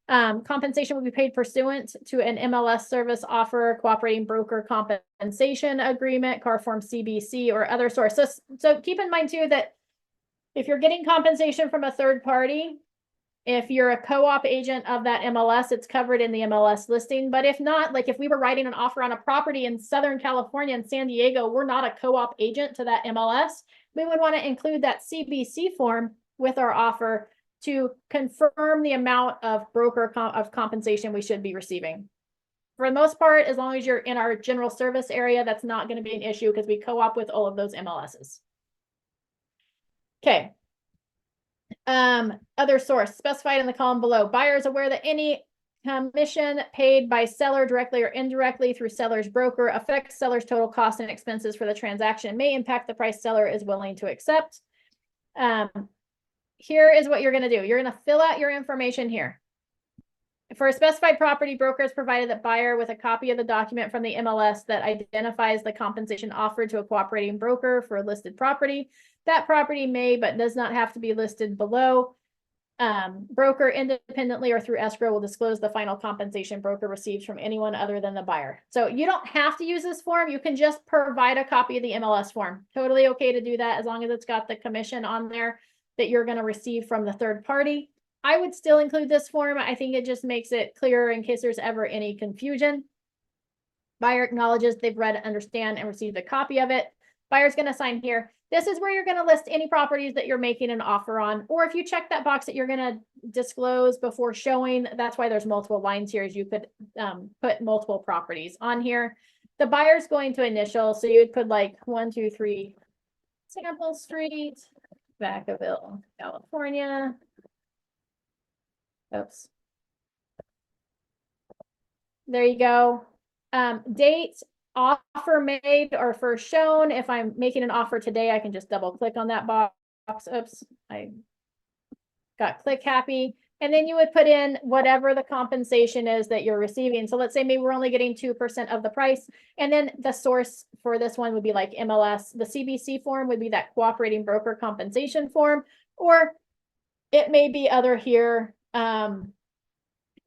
Compensation will be paid pursuant to an MLS service offer, cooperating broker compensation agreement, car form CBC, or other source. So keep in mind too that if you're getting compensation from a third party, if you're a co-op agent of that MLS, it's covered in the MLS listing. But if not, like if we were writing an offer on a property in Southern California and San Diego, we're not a co-op agent to that MLS. We would want to include that CBC form with our offer to confirm the amount of broker compensation we should be receiving. For the most part, as long as you're in our general service area, that's not going to be an issue because we co-op with all of those MLSs. Okay. Other source specified in the column below. Buyer is aware that any commission paid by seller directly or indirectly through seller's broker affects seller's total costs and expenses for the transaction, may impact the price seller is willing to accept. Here is what you're going to do. You're going to fill out your information here. For a specified property, broker is provided that buyer with a copy of the document from the MLS that identifies the compensation offered to a cooperating broker for a listed property. That property may, but does not have to be listed below. Broker independently or through escrow will disclose the final compensation broker receives from anyone other than the buyer. So you don't have to use this form. You can just provide a copy of the MLS form. Totally okay to do that as long as it's got the commission on there that you're going to receive from the third party. I would still include this form. I think it just makes it clearer in case there's ever any confusion. Buyer acknowledges they've read, understand, and received a copy of it. Buyer's going to sign here. This is where you're going to list any properties that you're making an offer on. Or if you check that box that you're going to disclose before showing, that's why there's multiple lines here, is you could put multiple properties on here. The buyer's going to initial. So you would put like 123 Sample Street, Vacaville, California. Oops. There you go. Date, offer made or first shown. If I'm making an offer today, I can just double click on that box. Oops, I got click happy. And then you would put in whatever the compensation is that you're receiving. So let's say maybe we're only getting 2% of the price. And then the source for this one would be like MLS. The CBC form would be that cooperating broker compensation form, or it may be other here.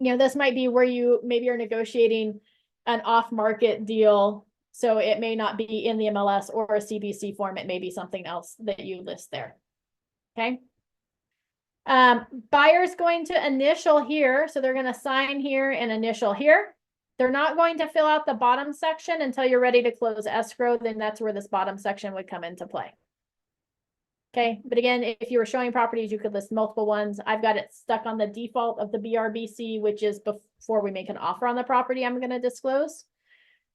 This might be where you maybe are negotiating an off-market deal. So it may not be in the MLS or a CBC form. It may be something else that you list there. Okay. Buyer's going to initial here. So they're going to sign here and initial here. They're not going to fill out the bottom section until you're ready to close escrow. Then that's where this bottom section would come into play. Okay, but again, if you were showing properties, you could list multiple ones. I've got it stuck on the default of the Brbc, which is before we make an offer on the property I'm going to disclose.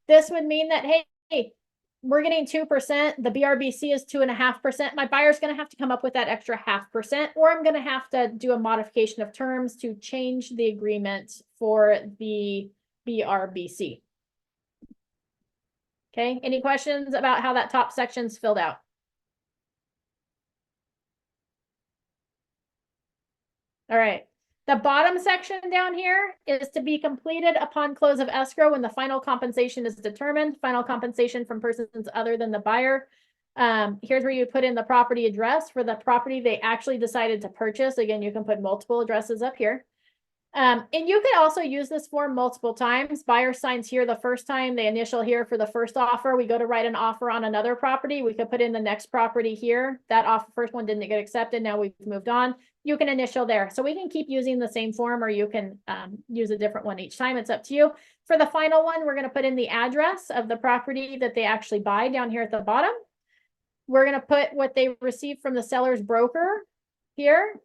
This would mean that, hey, we're getting 2%. The Brbc is 2.5%. My buyer's going to have to come up with that extra 0.5%, or I'm going to have to do a modification of terms to change the agreement for the Brbc. Okay, any questions about how that top section's filled out? All right. The bottom section down here is to be completed upon close of escrow when the final compensation is determined. Final compensation from persons other than the buyer. Here's where you put in the property address for the property they actually decided to purchase. Again, you can put multiple addresses up here. And you could also use this form multiple times. Buyer signs here the first time, they initial here for the first offer. We go to write an offer on another property. We could put in the next property here. That offer, first one didn't get accepted. Now we've moved on. You can initial there. So we can keep using the same form, or you can use a different one each time. It's up to you. For the final one, we're going to put in the address of the property that they actually buy down here at the bottom. We're going to put what they received from the seller's broker here.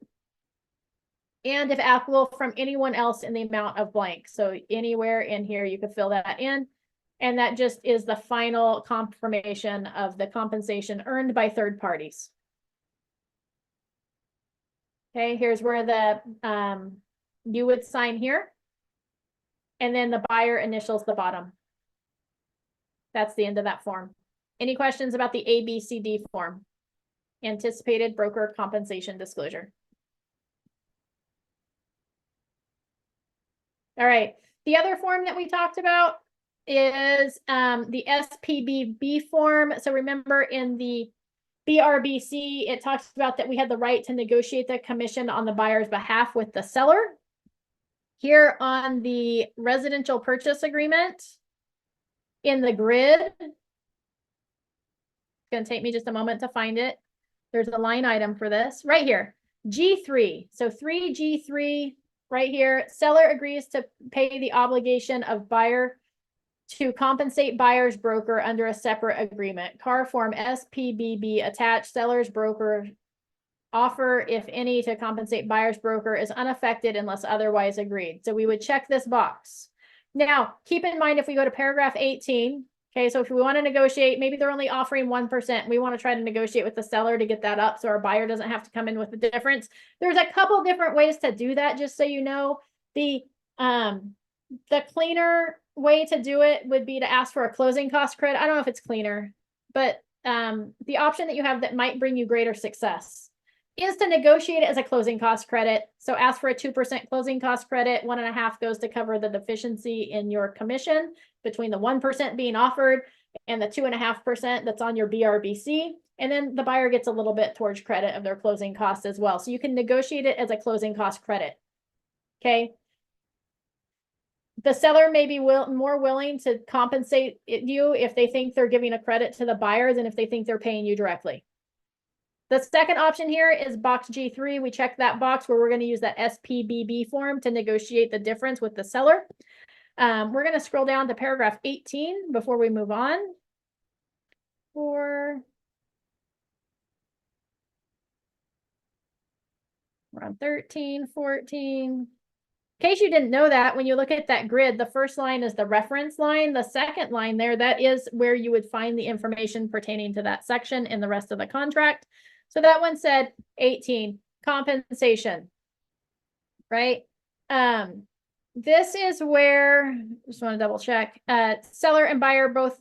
And if applicable, from anyone else in the amount of blank. So anywhere in here, you could fill that in. And that just is the final confirmation of the compensation earned by third parties. Okay, here's where the you would sign here. And then the buyer initials the bottom. That's the end of that form. Any questions about the ABCD form? Anticipated broker compensation disclosure. All right. The other form that we talked about is the SPBB form. So remember in the BRBC, it talks about that we had the right to negotiate the commission on the buyer's behalf with the seller. Here on the residential purchase agreement, in the grid, it's going to take me just a moment to find it. There's a line item for this right here. G3. So 3G3 right here. Seller agrees to pay the obligation of buyer to compensate buyer's broker under a separate agreement. Car form SPBB attached. Seller's broker offer, if any, to compensate buyer's broker is unaffected unless otherwise agreed. So we would check this box. Now, keep in mind if we go to paragraph 18, okay, so if we want to negotiate, maybe they're only offering 1%. We want to try to negotiate with the seller to get that up so our buyer doesn't have to come in with the difference. There's a couple different ways to do that, just so you know. The cleaner way to do it would be to ask for a closing cost credit. I don't know if it's cleaner, but the option that you have that might bring you greater success is to negotiate it as a closing cost credit. So ask for a 2% closing cost credit. 1.5% goes to cover the deficiency in your commission between the 1% being offered and the 2.5% that's on your BRBC. And then the buyer gets a little bit towards credit of their closing costs as well. So you can negotiate it as a closing cost credit. Okay. The seller may be more willing to compensate you if they think they're giving a credit to the buyer than if they think they're paying you directly. The second option here is box G3. We check that box where we're going to use that SPBB form to negotiate the difference with the seller. We're going to scroll down to paragraph 18 before we move on. We're on 13, 14. In case you didn't know that, when you look at that grid, the first line is the reference line. The second line there, that is where you would find the information pertaining to that section in the rest of the contract. So that one said 18, compensation, right? This is where, just want to double check, seller and buyer both,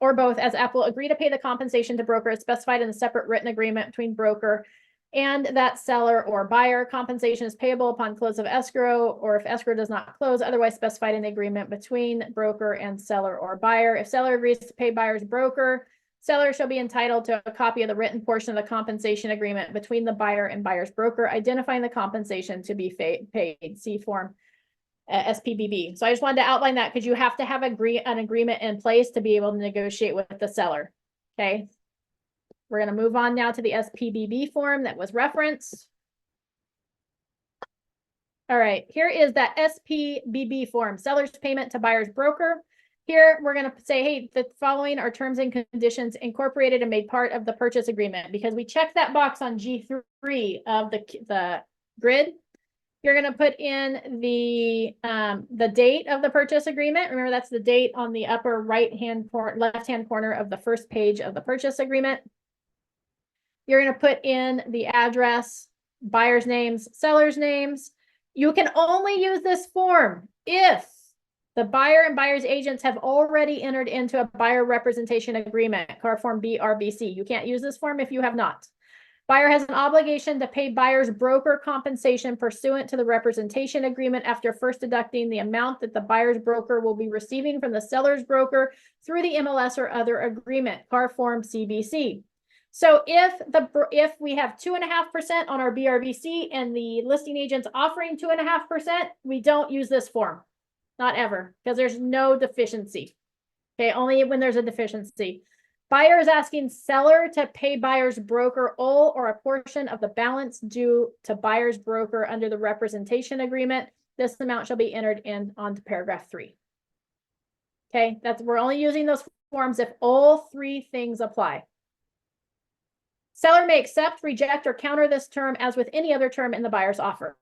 or both as Apple agree to pay the compensation to broker as specified in the separate written agreement between broker and that seller or buyer. Compensation is payable upon close of escrow, or if escrow does not close, otherwise specified in the agreement between broker and seller or buyer. If seller agrees to pay buyer's broker, seller shall be entitled to a copy of the written portion of the compensation agreement between the buyer and buyer's broker, identifying the compensation to be paid. See form SPBB. So I just wanted to outline that because you have to have an agreement in place to be able to negotiate with the seller. Okay. We're going to move on now to the SPBB form that was referenced. All right, here is that SPBB form, seller's payment to buyer's broker. Here, we're going to say, hey, the following are terms and conditions incorporated and made part of the purchase agreement, because we checked that box on G3 of the grid. You're going to put in the date of the purchase agreement. Remember, that's the date on the upper right-hand corner, left-hand corner of the first page of the purchase agreement. You're going to put in the address, buyer's names, seller's names. You can only use this form if the buyer and buyer's agents have already entered into a buyer representation agreement, car form BRBC. You can't use this form if you have not. Buyer has an obligation to pay buyer's broker compensation pursuant to the representation agreement after first deducting the amount that the buyer's broker will be receiving from the seller's broker through the MLS or other agreement, car form CBC. So if we have 2.5% on our BRBC and the listing agent's offering 2.5%, we don't use this form. Not ever, because there's no deficiency. Okay, only when there's a deficiency. Buyer is asking seller to pay buyer's broker all or a portion of the balance due to buyer's broker under the representation agreement. This amount shall be entered in onto paragraph 3. Okay, we're only using those forms if all three things apply. Seller may accept, reject, or counter this term as with any other term in the buyer's offer.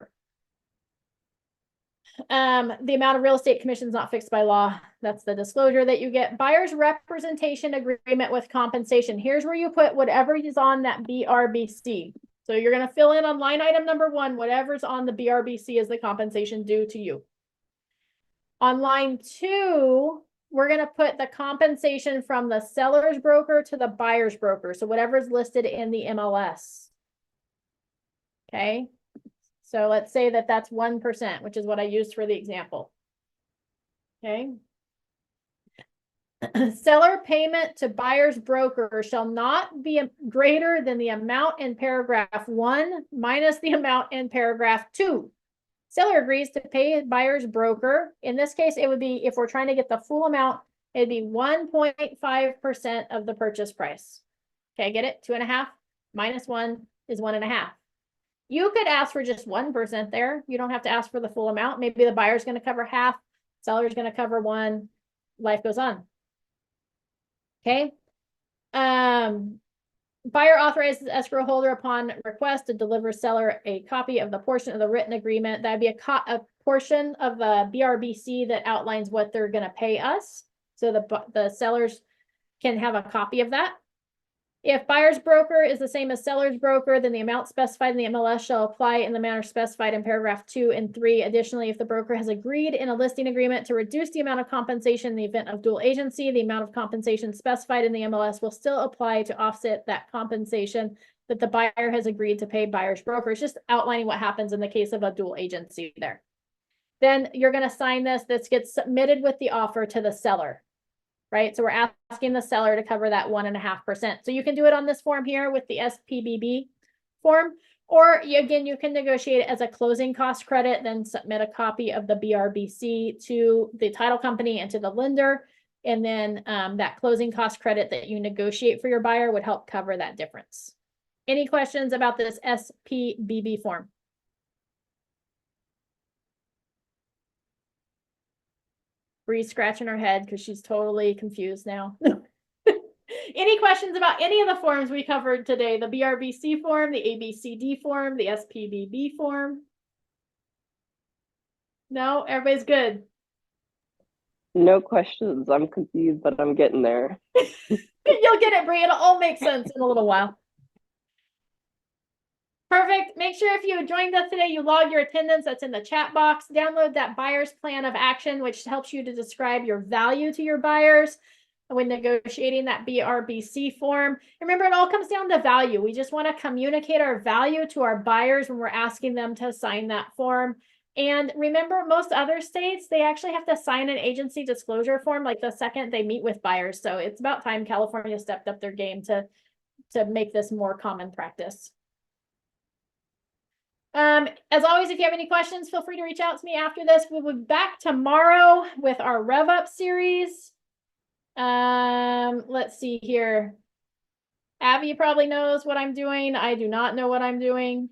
The amount of real estate commission is not fixed by law. That's the disclosure that you get. Buyer's representation agreement with compensation. Here's where you put whatever is on that BRBC. So you're going to fill in on line item number 1, whatever's on the BRBC is the compensation due to you. On line 2, we're going to put the compensation from the seller's broker to the buyer's broker. So whatever's listed in the MLS. Okay. So let's say that that's 1%, which is what I used for the example. Okay. Seller payment to buyer's broker shall not be greater than the amount in paragraph 1 minus the amount in paragraph 2. Seller agrees to pay buyer's broker. In this case, it would be, if we're trying to get the full amount, it'd be 1.5% of the purchase price. Okay, get it? 2.5 minus 1 is 1.5. You could ask for just 1% there. You don't have to ask for the full amount. Maybe the buyer's going to cover half, seller's going to cover 1. Life goes on. Okay. Buyer authorizes escrow holder upon request to deliver seller a copy of the portion of the written agreement. That'd be a portion of the BRBC that outlines what they're going to pay us. So the sellers can have a copy of that. If buyer's broker is the same as seller's broker, then the amount specified in the MLS shall apply in the manner specified in paragraph 2 and 3. Additionally, if the broker has agreed in a listing agreement to reduce the amount of compensation in the event of dual agency, the amount of compensation specified in the MLS will still apply to offset that compensation that the buyer has agreed to pay buyer's broker. It's just outlining what happens in the case of a dual agency there. Then you're going to sign this. This gets submitted with the offer to the seller. Right, so we're asking the seller to cover that 1.5%. So you can do it on this form here with the Spbb form, or again, you can negotiate it as a closing cost credit, then submit a copy of the BRBC to the title company and to the lender. And then that closing cost credit that you negotiate for your buyer would help cover that difference. Any questions about this Spbb form? Bree's scratching her head because she's totally confused now. Any questions about any of the forms we covered today? The BRBC form, the ABCD form, the Spbb form? No, everybody's good. No questions. I'm confused, but I'm getting there. You'll get it, Bree. It'll all make sense in a little while. Perfect. Make sure if you joined us today, you log your attendance. That's in the chat box. Download that buyer's plan of action, which helps you to describe your value to your buyers when negotiating that BRBC form. Remember, it all comes down to value. We just want to communicate our value to our buyers when we're asking them to sign that form. And remember, most other states, they actually have to sign an agency disclosure form like the second they meet with buyers. So it's about time California stepped up their game to make this more common practice. As always, if you have any questions, feel free to reach out to me after this. We'll be back tomorrow with our Rev Up series. Let's see here. Abby probably knows what I'm doing. I do not know what I'm doing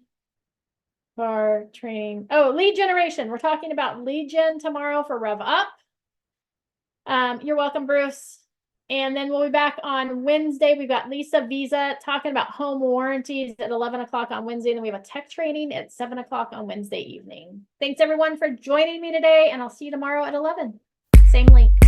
for training. Oh, lead generation. We're talking about lead gen tomorrow for Rev Up. You're welcome, Bruce. And then we'll be back on Wednesday. We've got Lisa Visa talking about home warranties at 11 o'clock on Wednesday. And then we have a tech training at 7 o'clock on Wednesday evening. Thanks everyone for joining me today, and I'll see you tomorrow at 11. Same link.